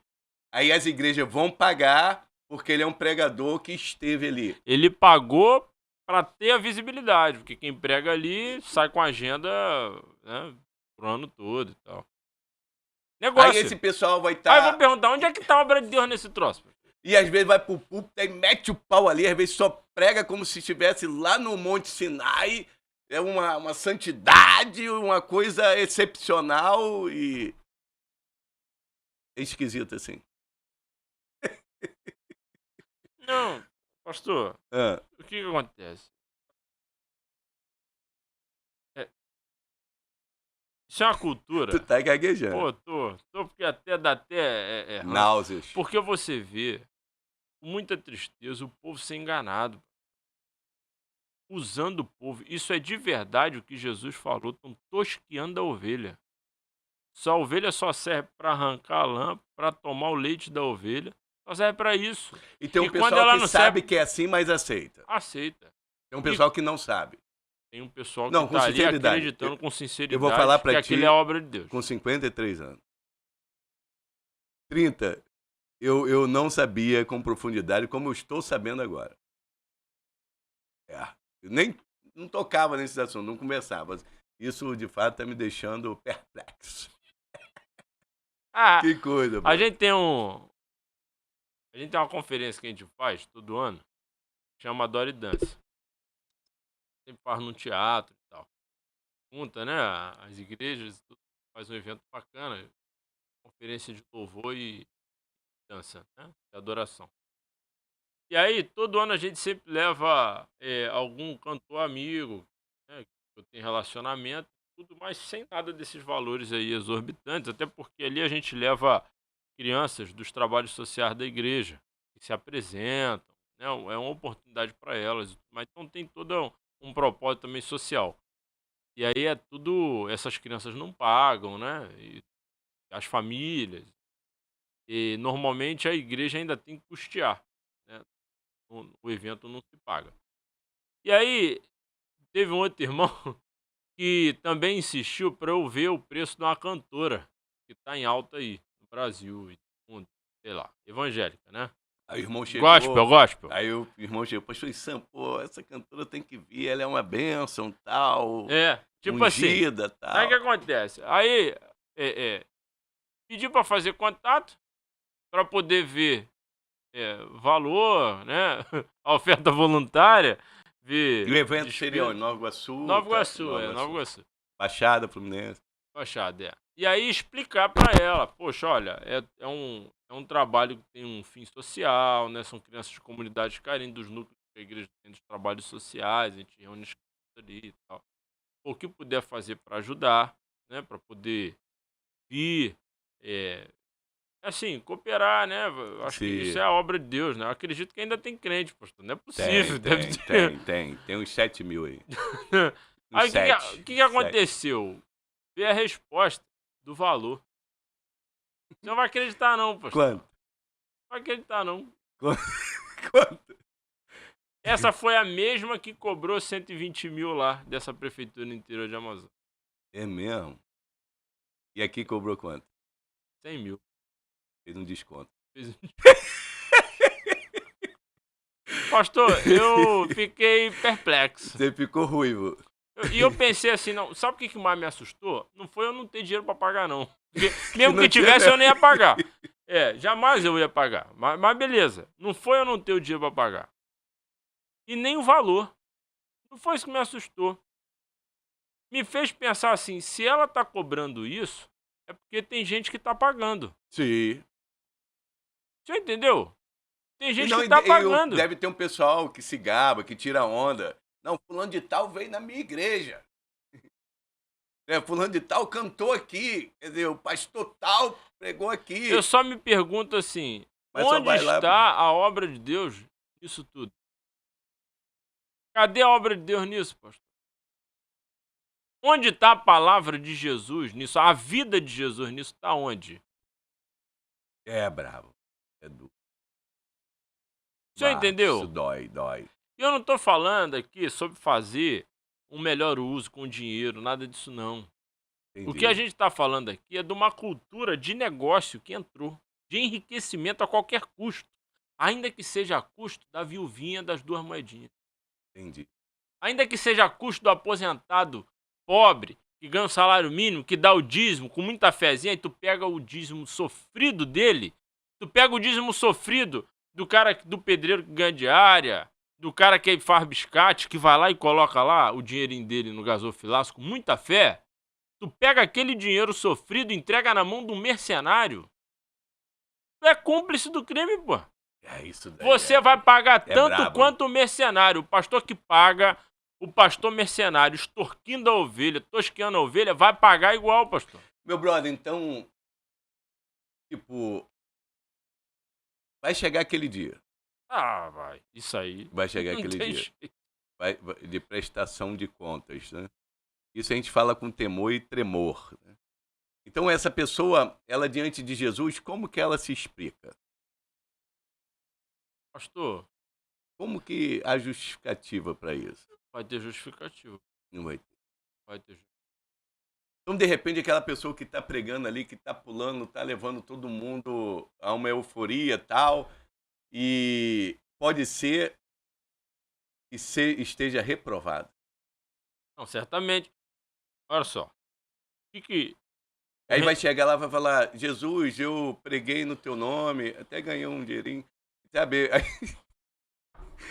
aí as igrejas vão pagar, porque ele é um pregador que esteve ali. Ele pagou para ter a visibilidade, porque quem prega ali sai com a agenda, né, pro ano todo e tal. Negócio. Aí esse pessoal vai Aí eu estar... vou perguntar, onde é que tá a obra de Deus nesse troço? E às vezes vai pro púlpito e mete o pau ali, às vezes só prega como se estivesse lá no Monte Sinai. É uma santidade, uma coisa excepcional e... É esquisito, assim. Não, pastor, Ah, o que acontece? Isso é uma cultura. tu tá gaguejando. Pô, tô porque até dá até ranço. Náuseas. Porque você vê, com muita tristeza, o povo ser enganado. Usando o povo. Isso é de verdade o que Jesus falou. Estão tosqueando a ovelha. A ovelha só serve para arrancar a lã, para tomar o leite da ovelha. Só serve para isso. E tem um E quando pessoal ela que não sabe serve- que é assim, mas aceita. Aceita. Tem um pessoal que não sabe. Tem um pessoal que Não, com tá ali sinceridade. acreditando com sinceridade Eu vou falar pra que ti, aquilo é obra de Deus. Com 53 anos. 30, eu não sabia com profundidade como eu estou sabendo agora. Eu nem não tocava nesse assunto, não conversava. Isso, de fato, está me deixando perplexo. Ah, Que coisa, a mano. gente tem uma conferência que a gente faz todo ano, chama Adore e Dança. Sempre faz num teatro e tal. Junta, né, as igrejas, tudo, faz um evento bacana, conferência de louvor e dança, né, de adoração. E aí, todo ano a gente sempre leva algum cantor amigo, né, que eu tenho relacionamento, tudo, mas sem nada desses valores aí exorbitantes, até porque ali a gente leva crianças dos trabalhos sociais da igreja, que se apresentam, né, é uma oportunidade para elas, mas então tem todo um propósito também social. E aí é tudo, essas crianças não pagam, né, e as famílias, e normalmente a igreja ainda tem que custear, né, o evento não se paga. E aí, teve um outro irmão que também insistiu para eu ver o preço de uma cantora que tá em alta aí no Brasil, e no mundo, sei lá, evangélica, né? Aí o irmão chegou. Gospel. Aí o irmão chegou, pastor Sam, pô, essa cantora tem que vir, ela é uma bênção, tal. Tipo assim, ungida, tal. aí o que acontece? Aí, pedi para fazer contato para poder ver valor, né? A oferta voluntária, ver... E o evento despesa. seria onde? Nova Iguaçu? Nova Iguaçu, Nova Nova Iguaçu. Baixada Fluminense. Baixada, E aí explicar pra ela, poxa, olha, é um trabalho que tem um fim social, né? São crianças de comunidades carentes dos núcleos que a igreja tem dos trabalhos sociais, a gente reúne as crianças ali e tal. O que puder fazer para ajudar, né? Para poder vir, assim, cooperar, né? Eu acho que Sim. isso é a obra de Deus, né? Eu acredito que ainda tem crente, pastor. Não é possível, deve ter. Tem uns 7 mil aí. Aí o que aconteceu? Ver a resposta do valor. Você não vai acreditar não, pastor. Quanto? Não vai acreditar não. Quanto? Essa foi a mesma que cobrou 120 mil lá dessa prefeitura no interior de Amazonas. É mesmo? E aqui cobrou quanto? 100 mil. Fez um desconto. Pastor, eu fiquei perplexo. Você ficou ruivo. E eu pensei assim, não, sabe o que mais me assustou? Não foi eu não ter dinheiro pra pagar, não. Porque mesmo que tivesse, eu nem ia pagar. Jamais eu ia pagar. Mas beleza, não foi eu não ter o dinheiro pra pagar. E nem o valor. Não foi isso que me assustou. Me fez pensar assim, se ela tá cobrando isso, é porque tem gente que tá pagando. Sim. Você entendeu? Tem gente Não, que tá pagando. Deve ter um pessoal que se gaba, que tira onda. Não, fulano de tal veio na minha igreja. Fulano de tal cantou aqui. Quer dizer, o pastor tal pregou aqui. Eu só me pergunto assim, Mas só onde vai lá- está a obra de Deus nisso tudo? Cadê a obra de Deus nisso, pastor? Onde está a palavra de Jesus nisso? A vida de Jesus nisso está onde? É bravo. É duro. O senhor entendeu? Isso dói. Eu não tô falando aqui sobre fazer um melhor uso com o dinheiro, nada disso não. O que a Entendi, gente está falando aqui é de uma cultura de negócio que entrou, de enriquecimento a qualquer custo, ainda que seja a custo da viuvinha das duas moedinhas, entendi. ainda que seja a custo do aposentado pobre, que ganha um salário mínimo, que dá o dízimo com muita fezinha, e tu pega o dízimo sofrido dele, tu pega o dízimo sofrido do cara, do pedreiro que ganha diária, do cara que faz biscate, que vai lá e coloca lá o dinheirinho dele no gasofilaço com muita fé. Tu pega aquele dinheiro sofrido e entrega na mão de um mercenário. Tu é cúmplice do crime, pô. É isso daí, Você vai pagar é tanto brabo. quanto o mercenário. O pastor que paga, o pastor mercenário extorquindo a ovelha, tosqueando a ovelha, vai pagar igual, pastor. Meu brother, então, tipo, vai chegar aquele dia. Ah, vai. Isso aí. Vai chegar Não aquele tem dia. jeito. De prestação de contas, né? Isso a gente fala com temor e tremor, né? Então essa pessoa, ela diante de Jesus, como que ela se explica? Pastor, Como que a justificativa para isso? vai ter justificativo. Não vai ter. Vai ter justificativo. Então, de repente, aquela pessoa que está pregando ali, que está pulando, está levando todo mundo a uma euforia tal, e pode ser que esteja reprovado. Não, certamente. Olha só. O que Aí vai chegar lá e vai falar, Jesus, eu preguei no teu nome, até ganhei um dinheirinho, sabe?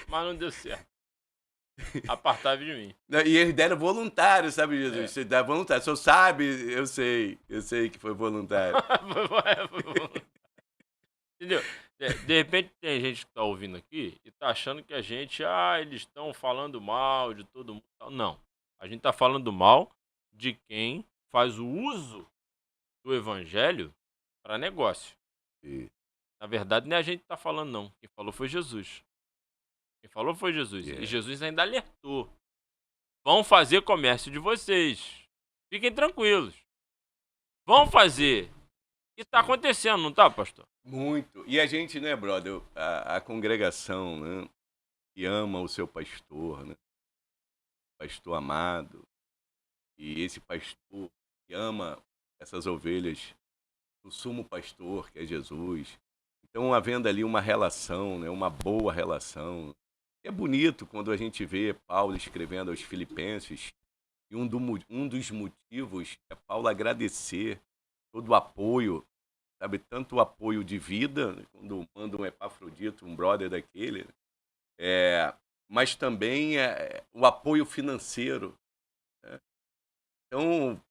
Mas não deu certo. Apartai de mim. E eles deram voluntário, sabe, Jesus? É. Você dá voluntário. O senhor sabe, eu sei que foi voluntário. Entendeu? De repente tem gente que tá ouvindo aqui e tá achando que a gente, eles estão falando mal de todo mundo. Não. A gente tá falando mal de quem faz o uso do evangelho para negócio. E- Na verdade, não é a gente que tá falando, não. Quem falou foi Jesus. Quem falou foi Jesus. E Yeah. Jesus ainda alertou. Vão fazer comércio de vocês. Fiquem tranquilos. Vão fazer. E tá acontecendo, não tá, pastor? Muito. E a gente, né, brother, a congregação, né, que ama o seu pastor, né, pastor amado, e esse pastor que ama essas ovelhas, o sumo pastor, que é Jesus. Então, havendo ali uma relação, né, uma boa relação. É bonito quando a gente vê Paulo escrevendo aos Filipenses, e um dos motivos é Paulo agradecer todo o apoio, sabe, tanto o apoio de vida, né, quando manda um Epafrodito, um brother daquele, mas também o apoio financeiro, né? Então,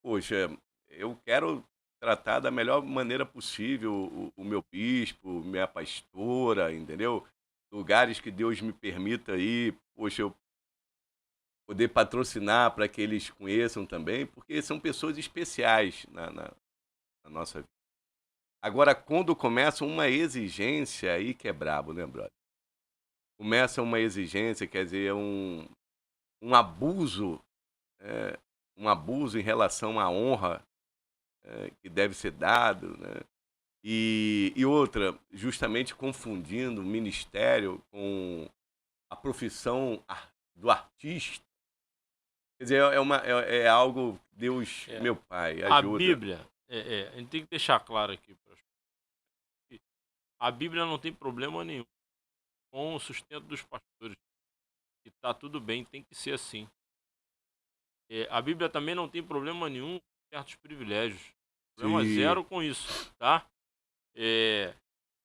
poxa, eu quero tratar da melhor maneira possível o meu bispo, minha pastora, entendeu? Lugares que Deus me permita ir, poxa, eu poder patrocinar para que eles conheçam também, porque são pessoas especiais na nossa vida. Agora, quando começa uma exigência, aí que é brabo, né, brother? Começa uma exigência, quer dizer, um abuso, é, um abuso em relação à honra que deve ser dado, né? E outra, justamente confundindo o ministério com a profissão do artista. Quer dizer, é algo, Deus, meu Pai, A ajuda. Bíblia, a gente tem que deixar claro aqui, que a Bíblia não tem problema nenhum com o sustento dos pastores. E tá tudo bem, tem que ser assim. A Bíblia também não tem problema nenhum com certos privilégios. Problema Sim. zero com isso, tá?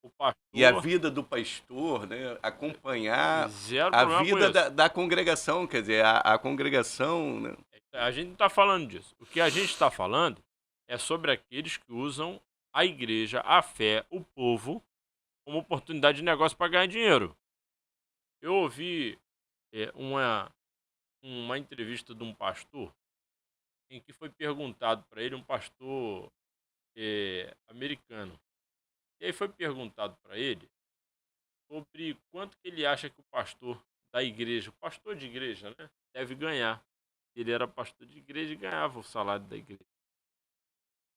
O pastor... E a vida do pastor, né, acompanhar Zero a problema com vida isso. da congregação, quer dizer, a congregação, né? A gente não está falando disso. O que a gente está falando é sobre aqueles que usam a igreja, a fé, o povo, como oportunidade de negócio para ganhar dinheiro. Eu ouvi uma entrevista de um pastor em que foi perguntado para ele, um pastor americano. E aí foi perguntado para ele sobre quanto que ele acha que o pastor da igreja, o pastor de igreja, né, deve ganhar. Ele era pastor de igreja e ganhava o salário da igreja.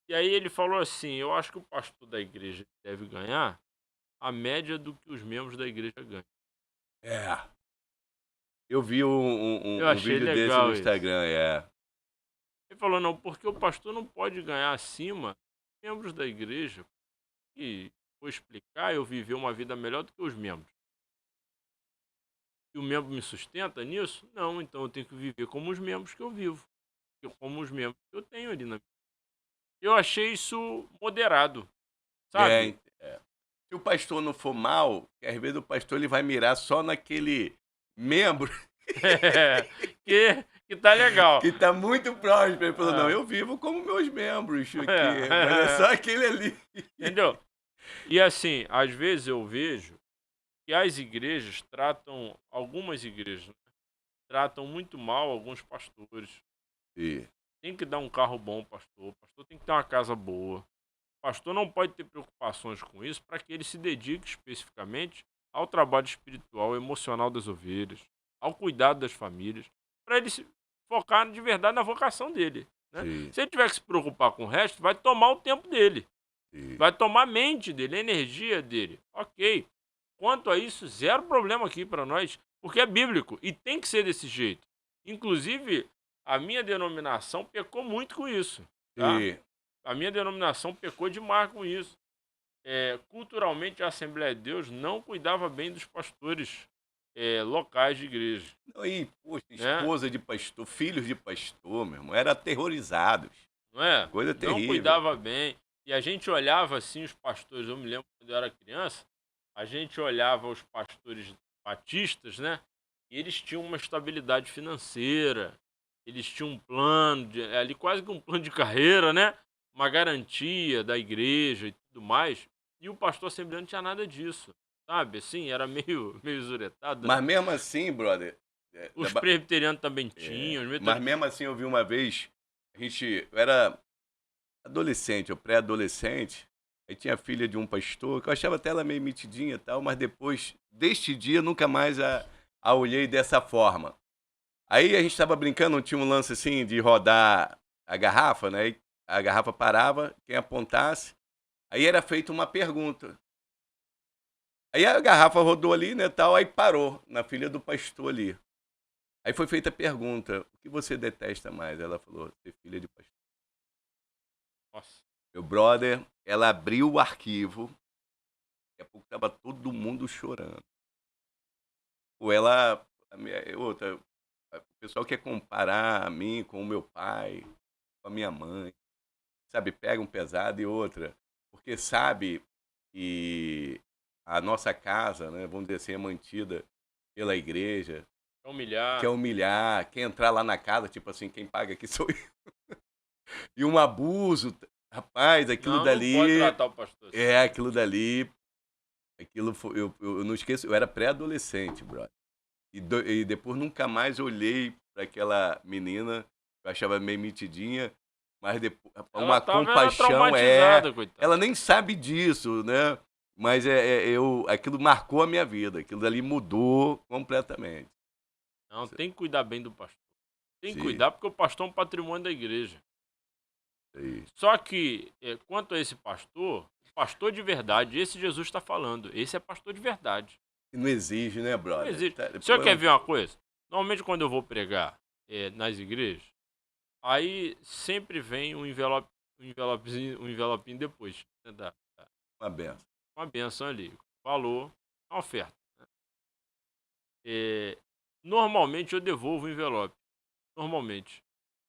E aí ele falou assim, eu acho que o pastor da igreja deve ganhar a média do que os membros da igreja ganham. É. Eu vi Eu um achei vídeo desse legal no isso. Instagram, Ele falou, não, porque o pastor não pode ganhar acima dos membros da igreja. E vou explicar, eu viver uma vida melhor do que os membros. E o membro me sustenta nisso? Não, então eu tenho que viver como os membros que eu vivo. Como os membros que eu tenho ali na minha. Eu achei isso moderado, É, sabe? se o pastor não for mal, que às vezes o pastor ele vai mirar só naquele membro Que tá legal. que tá muito próximo. Ele falou, não, É. eu vivo como meus membros aqui, É. mas é só aquele ali. Entendeu? E assim, às vezes eu vejo que as igrejas tratam, algumas igrejas, né, tratam muito mal alguns pastores. Sim. Tem que dar um carro bom ao pastor, o pastor tem que ter uma casa boa. O pastor não pode ter preocupações com isso para que ele se dedique especificamente ao trabalho espiritual, emocional das ovelhas, ao cuidado das famílias, para ele se focar de verdade na vocação dele. Né? Sim, Se ele tiver que se preocupar com o resto, vai tomar o tempo dele, sim. vai tomar a mente dele, a energia dele. Ok. Quanto a isso, zero problema aqui para nós, porque é bíblico e tem que ser desse jeito. Inclusive, a minha denominação pecou muito com isso. Tá? Sim. A minha denominação pecou demais com isso. Culturalmente, a Assembleia de Deus não cuidava bem dos pastores locais de igreja. Não, e, poxa, Né? esposa de pastor, filhos de pastor, meu irmão, eram aterrorizados. Não é? Coisa Não terrível. cuidava bem. E a gente olhava assim os pastores, eu me lembro quando eu era criança, a gente olhava os pastores batistas, né? E eles tinham uma estabilidade financeira, eles tinham um plano, ali quase que um plano de carreira, né? Uma garantia da igreja e tudo mais. E o pastor assembleano não tinha nada disso, sabe? Assim, era meio zuretado. Mas mesmo assim, brother, Os presbiterianos também tinham. mas mesmo assim eu vi uma vez, eu era adolescente, ou pré-adolescente, aí tinha a filha de um pastor, que eu achava até ela meio metidinha e tal, mas depois deste dia nunca mais a olhei dessa forma. Aí a gente estava brincando, tinha um lance assim de rodar a garrafa, né? E a garrafa parava, quem apontasse, aí era feita uma pergunta. Aí a garrafa rodou ali, né, tal, aí parou na filha do pastor ali. Aí foi feita a pergunta, o que você detesta mais? Ela falou, ser filha de pastor. Nossa. Meu brother, ela abriu o arquivo, daqui a pouco tava todo mundo chorando. Ou ela, outra, o pessoal quer comparar a mim com o meu pai, com a minha mãe, sabe, pega um pesado e outra, porque sabe que a nossa casa, né, vamos dizer assim, é mantida pela igreja, quer humilhar, quer entrar lá na casa, tipo assim, quem paga aqui sou eu. E um abuso, rapaz, aquilo Não dali. pode tratar o pastor assim. Aquilo dali. Aquilo foi, eu não esqueço, eu era pré-adolescente, brother. E depois nunca mais olhei para aquela menina, eu achava meio metidinha, mas depois, uma compaixão coitada. ela nem sabe disso, né? Mas aquilo marcou a minha vida, aquilo dali mudou completamente. Não, tem que cuidar bem do pastor. Tem que Sim. cuidar porque o pastor é um patrimônio da igreja. Sim. Só que, quanto a esse pastor, o pastor de verdade, esse Jesus está falando, esse é pastor de verdade. Não exige, né, brother? Não existe. Tá, O senhor quer ver uma coisa? Normalmente quando eu vou pregar nas igrejas, aí sempre vem um envelopinho depois, né, uma benção. uma benção ali, valor, uma oferta. Né? Normalmente eu devolvo o envelope. Normalmente.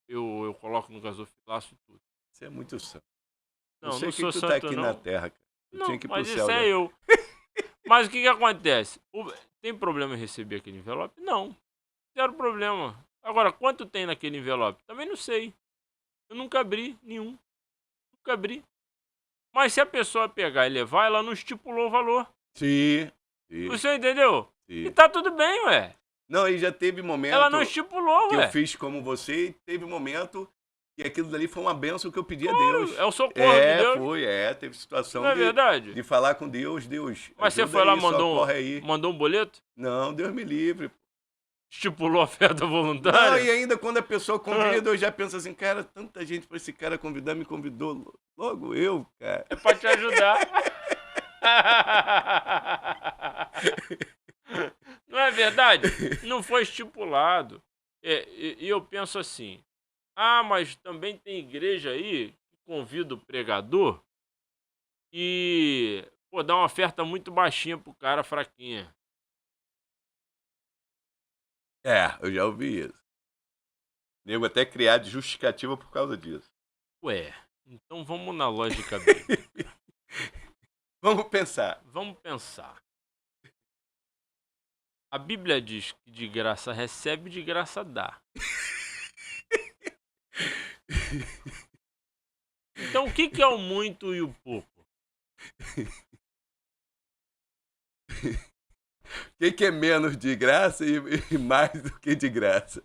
Eu coloco no gasofilaço e tudo. Você é muito santo. Não, sei não que sou tu santo, tá aqui não. na terra, cara. Eu Não, tinha que ir pro mas céu, isso né? é eu. Mas o que acontece? Tem problema em receber aquele envelope? Não. Zero problema. Agora, quanto tem naquele envelope? Também não sei. Eu nunca abri nenhum. Nunca abri. Mas se a pessoa pegar e levar, ela não estipulou o valor. Sim. Você entendeu? Sim. E tá tudo bem, ué. Não, e já teve momento Ela não estipulou, que ué. eu fiz como você, e teve momento que aquilo dali foi uma benção que eu pedi a Deus. É o socorro de Deus. Teve situação Não é verdade? de falar com Deus, Mas você ajuda foi lá aí, e mandou um boleto? Não, Deus me livre. Estipulou a oferta Não, voluntária? e ainda quando a pessoa convida, eu já penso assim, cara, tanta gente pra esse cara convidar, me convidou logo eu, cara. É pra te ajudar. Não é verdade? Não foi estipulado. E eu penso assim, mas também tem igreja aí que convida o pregador e, pô, dá uma oferta muito baixinha pro cara fraquinha. Eu já ouvi isso. Nego até criar de justificativa por causa disso. Ué, então vamos na lógica bíblica. Vamos pensar. Vamos pensar. A Bíblia diz que de graça recebe, de graça dá. Então o que é o muito e o pouco? O que é menos de graça e mais do que de graça?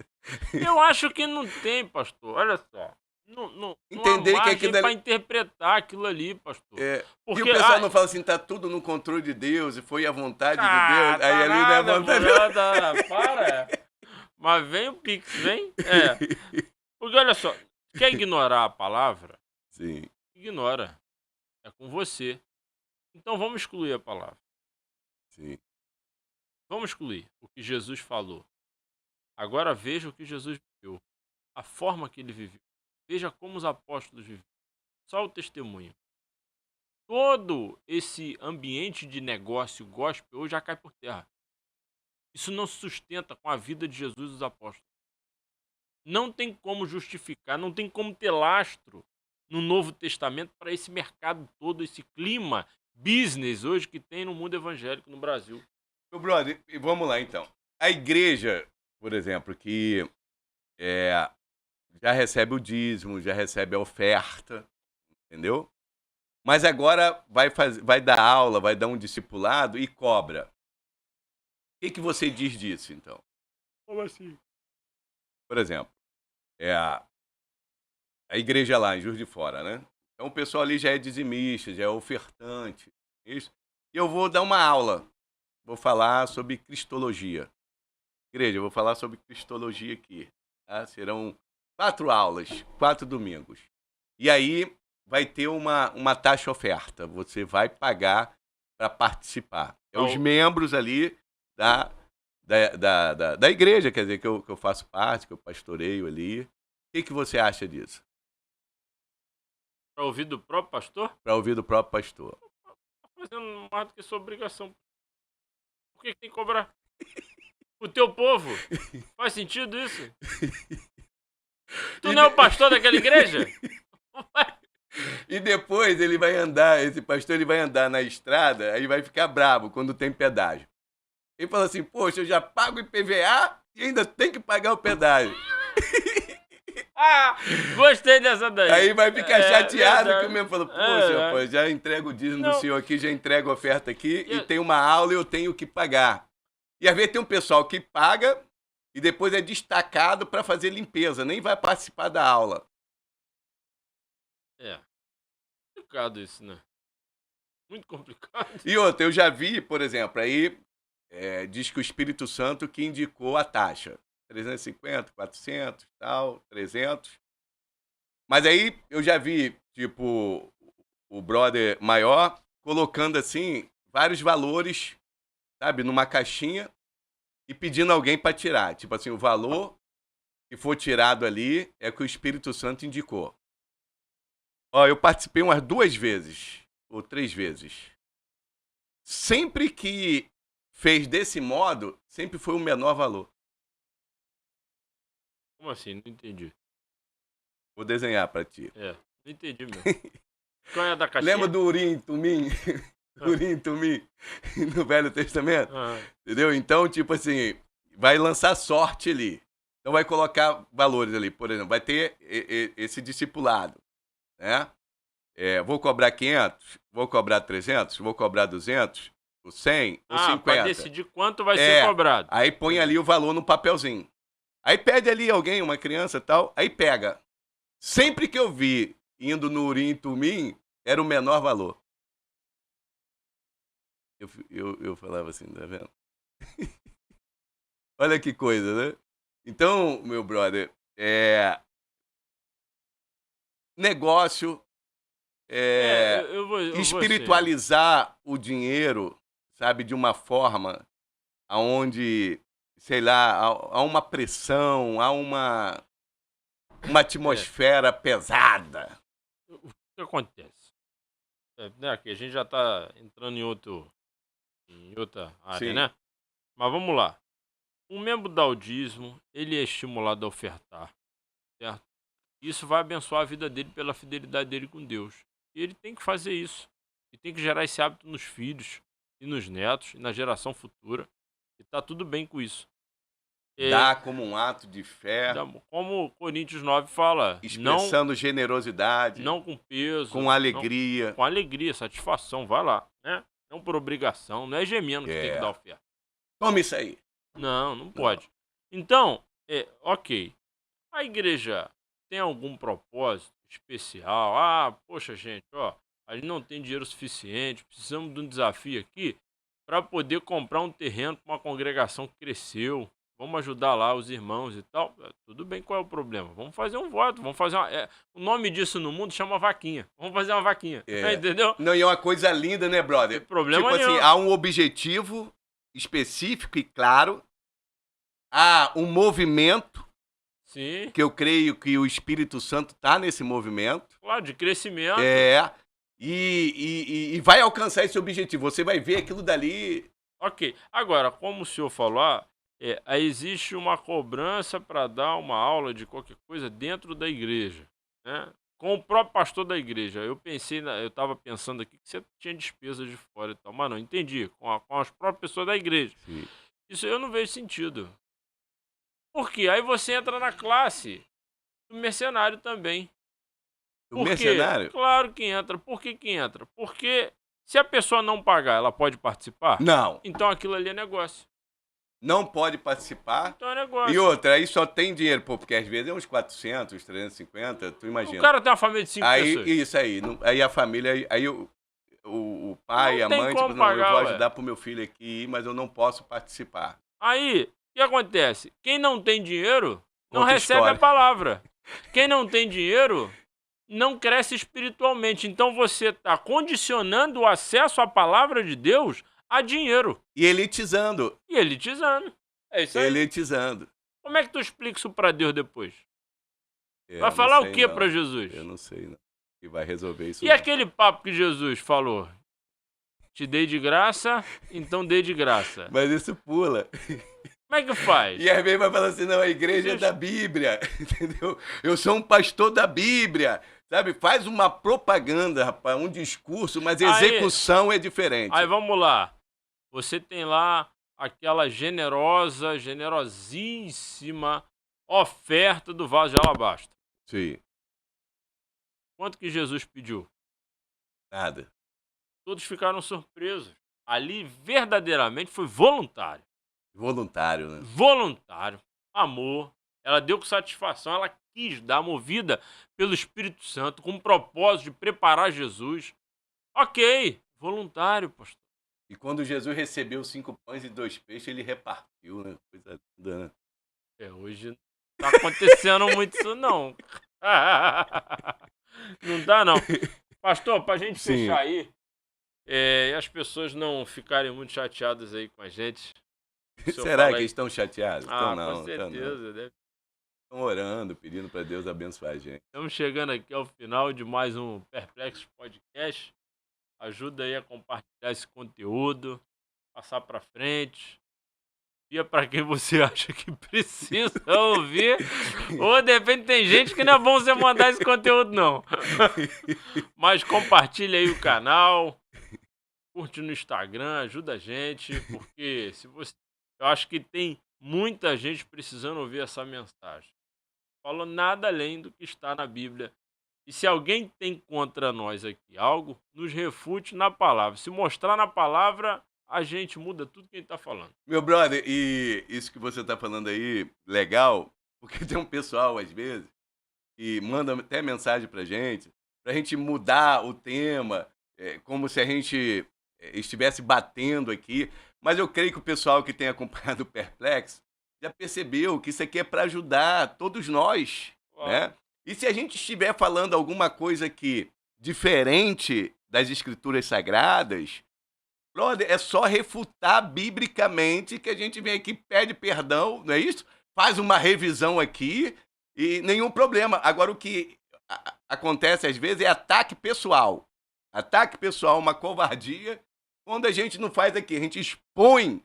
Eu acho que não tem, pastor. Olha só. Não Entender há que margem aquilo para ali... interpretar aquilo ali, pastor. E Porque, o pessoal não fala assim, tá tudo no controle de Deus e foi a vontade de Deus. Aí tá ali não é nada, vontade. para. Mas vem o Pix, vem. Porque olha só, quer ignorar a palavra? Sim. Ignora. É com você. Então vamos excluir a palavra. Sim. Vamos excluir o que Jesus falou. Agora veja o que Jesus viveu. A forma que ele viveu. Veja como os apóstolos viveram. Só o testemunho. Todo esse ambiente de negócio gospel hoje já cai por terra. Isso não se sustenta com a vida de Jesus e dos apóstolos. Não tem como justificar, não tem como ter lastro no Novo Testamento para esse mercado todo, esse clima business hoje que tem no mundo evangélico no Brasil. Meu brother, vamos lá então. A igreja, por exemplo, que já recebe o dízimo, já recebe a oferta, entendeu? Mas agora vai dar aula, vai dar um discipulado e cobra. O que você diz disso, então? Como assim? Por exemplo, a igreja lá em Juiz de Fora, né? Então o pessoal ali já é dizimista, já é ofertante. Isso. E eu vou dar uma aula. Vou falar sobre cristologia. Igreja, eu vou falar sobre cristologia aqui. Tá? Serão 4 aulas, 4 domingos. E aí vai ter uma taxa oferta. Você vai pagar para participar. É os membros ali da igreja, quer dizer, que eu faço parte, que eu pastoreio ali. O que você acha disso? Para ouvir do próprio pastor? Para ouvir do próprio pastor. Tá fazendo mais do que sua obrigação. Por que tem que cobrar? O teu povo? Faz sentido isso? Tu não é o pastor daquela igreja? E depois ele vai andar, esse pastor ele vai andar na estrada, aí vai ficar bravo quando tem pedágio. Ele fala assim, poxa, eu já pago IPVA e ainda tem que pagar o pedágio. Gostei dessa daí. Aí vai ficar chateado verdade. que o mesmo falou, poxa, pô, já entrego o dízimo do senhor aqui, já entrego a oferta aqui e tem uma aula e eu tenho que pagar. E às vezes tem um pessoal que paga e depois é destacado para fazer limpeza, nem vai participar da aula. Complicado isso, né? Muito complicado. E outra, eu já vi, por exemplo, aí diz que o Espírito Santo que indicou a taxa. 350, 400, tal, 300. Mas aí eu já vi, tipo, o brother maior colocando, assim, vários valores, sabe, numa caixinha e pedindo alguém para tirar. Tipo assim, o valor que for tirado ali é que o Espírito Santo indicou. Eu participei umas 2 vezes, ou 3 vezes. Sempre que fez desse modo, sempre foi o menor valor. Como assim? Não entendi. Vou desenhar pra ti. Não entendi mesmo. Qual é a da caixinha? Lembra do Urim, Tumim? Urim, Tumim, no Velho Testamento? Entendeu? Então, tipo assim, vai lançar sorte ali. Então vai colocar valores ali. Por exemplo, vai ter esse discipulado, né? Vou cobrar 500, vou cobrar 300, vou cobrar 200, o 100, o 50. Para decidir quanto vai ser cobrado. Aí põe ali o valor no papelzinho. Aí pede ali alguém, uma criança e tal, aí pega. Sempre que eu vi indo no Urim e Tumim, era o menor valor. Eu falava assim, tá vendo? Olha que coisa, né? Então, meu brother, negócio, eu vou espiritualizar o dinheiro, sabe, de uma forma onde, sei lá, há uma pressão, há uma atmosfera pesada. O que acontece? Né, aqui a gente já está entrando em outra área, Sim. né? Mas vamos lá. Um membro da Audismo, ele é estimulado a ofertar, certo? Isso vai abençoar a vida dele pela fidelidade dele com Deus. E ele tem que fazer isso. E tem que gerar esse hábito nos filhos, e nos netos, e na geração futura. E tá tudo bem com isso. Dá como um ato de fé, Como Coríntios 9 fala, expressando generosidade, não com peso, com alegria. com alegria, satisfação, vai lá, né? Não por obrigação, não é gemendo que tem que dar oferta. Toma isso aí. Não pode. Então, ok. A igreja tem algum propósito especial? Ah, poxa, gente, ó, a gente não tem dinheiro suficiente, precisamos de um desafio aqui para poder comprar um terreno para uma congregação que cresceu. Vamos ajudar lá os irmãos e tal. Tudo bem, qual é o problema? Vamos fazer um voto, vamos fazer o nome disso no mundo chama vaquinha. Vamos fazer uma vaquinha, entendeu? Não, e é uma coisa linda, né, brother? Não tem problema tipo nenhum. assim, há um objetivo específico e claro, há um movimento. Sim. Que eu creio que o Espírito Santo está nesse movimento. Claro, de crescimento. E vai alcançar esse objetivo. Você vai ver aquilo dali. Ok. Agora, como o senhor falou, aí existe uma cobrança para dar uma aula de qualquer coisa dentro da igreja, né? Com o próprio pastor da igreja. Eu estava pensando aqui que você tinha despesas de fora e tal, mas não, entendi. Com as próprias pessoas da igreja. Sim. Isso eu não vejo sentido. Por quê? Aí você entra na classe do mercenário também. Do mercenário? Claro que entra. Por que entra? Porque se a pessoa não pagar, ela pode participar? Não. Então aquilo ali é negócio. Não pode participar. Então é negócio. E outra, aí só tem dinheiro, porque às vezes é uns 400, 350, tu imagina. O cara tem uma família de 5 pessoas. Isso aí. Aí a família, aí o pai, a mãe, tipo, não, eu vou ajudar pro meu filho aqui, mas eu não posso participar. Aí, o que acontece? Quem não tem dinheiro não recebe a palavra. Quem não tem dinheiro não cresce espiritualmente. Então você está condicionando o acesso à palavra de Deus a dinheiro. E elitizando. É isso aí. Elitizando. Como é que tu explica isso para Deus depois? Vai falar o que para Jesus? Eu não sei, não. E vai resolver isso. E aquele papo que Jesus falou? Te dei de graça, então dei de graça. Mas isso pula. Como é que faz? E às vezes vai falar assim, não, a igreja é da Bíblia, entendeu? Eu sou um pastor da Bíblia, sabe? Faz uma propaganda, rapaz, um discurso, mas a execução é diferente. Aí vamos lá. Você tem lá aquela generosíssima oferta do vaso de alabastro. Sim. Quanto que Jesus pediu? Nada. Todos ficaram surpresos. Ali verdadeiramente foi voluntário. Voluntário, né? Voluntário. Amor. Ela deu com satisfação. Ela quis dar, movida pelo Espírito Santo, com o propósito de preparar Jesus. Ok. Voluntário, pastor. E quando Jesus recebeu 5 pães e 2 peixes, ele repartiu, né? Coisa linda, né? Hoje não tá acontecendo muito isso, não. Não dá, não. Pastor, pra gente fechar aí, e as pessoas não ficarem muito chateadas aí com a gente. Será que estão chateados? Com certeza. Estão orando, pedindo para Deus abençoar a gente. Estamos chegando aqui ao final de mais um Perplexos Podcast. Ajuda aí a compartilhar esse conteúdo, passar para frente. E para quem você acha que precisa ouvir. Ou de repente tem gente que não é bom você mandar esse conteúdo, não. Mas compartilha aí o canal. Curte no Instagram, ajuda a gente. Porque eu acho que tem muita gente precisando ouvir essa mensagem. Falou nada além do que está na Bíblia. E se alguém tem contra nós aqui algo, nos refute na palavra. Se mostrar na palavra, a gente muda tudo que a gente tá falando. Meu brother, e isso que você tá falando aí, legal, porque tem um pessoal, às vezes, que manda até mensagem pra gente mudar o tema, como se a gente estivesse batendo aqui. Mas eu creio que o pessoal que tem acompanhado o Perplexo já percebeu que isso aqui é para ajudar todos nós, né? E se a gente estiver falando alguma coisa aqui diferente das Escrituras Sagradas, Brother, é só refutar biblicamente que a gente vem aqui, pede perdão, não é isso? Faz uma revisão aqui e nenhum problema. Agora, o que acontece às vezes é ataque pessoal. Ataque pessoal, uma covardia, quando a gente não faz aqui, a gente expõe,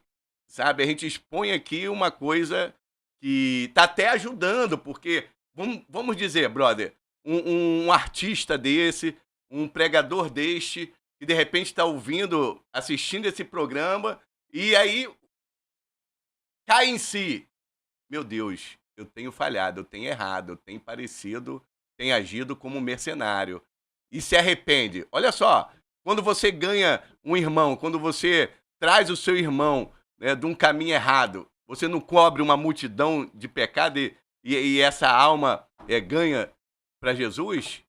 sabe? A gente expõe aqui uma coisa que tá até ajudando, porque, vamos dizer, brother, um artista desse, um pregador deste, que de repente está ouvindo, assistindo esse programa, e aí cai em si. Meu Deus, eu tenho falhado, eu tenho errado, eu tenho parecido, tenho agido como um mercenário. E se arrepende. Olha só, quando você ganha um irmão, quando você traz o seu irmão, né, de um caminho errado, você não cobre uma multidão de pecado e essa alma ganha para Jesus?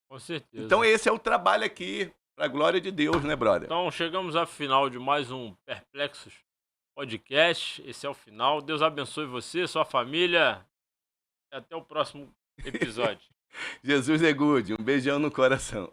Com certeza. Então esse é o trabalho aqui, para a glória de Deus, né, brother? Então chegamos ao final de mais um Perplexos Podcast. Esse é o final. Deus abençoe você, sua família. E até o próximo episódio. Jesus é good. Um beijão no coração.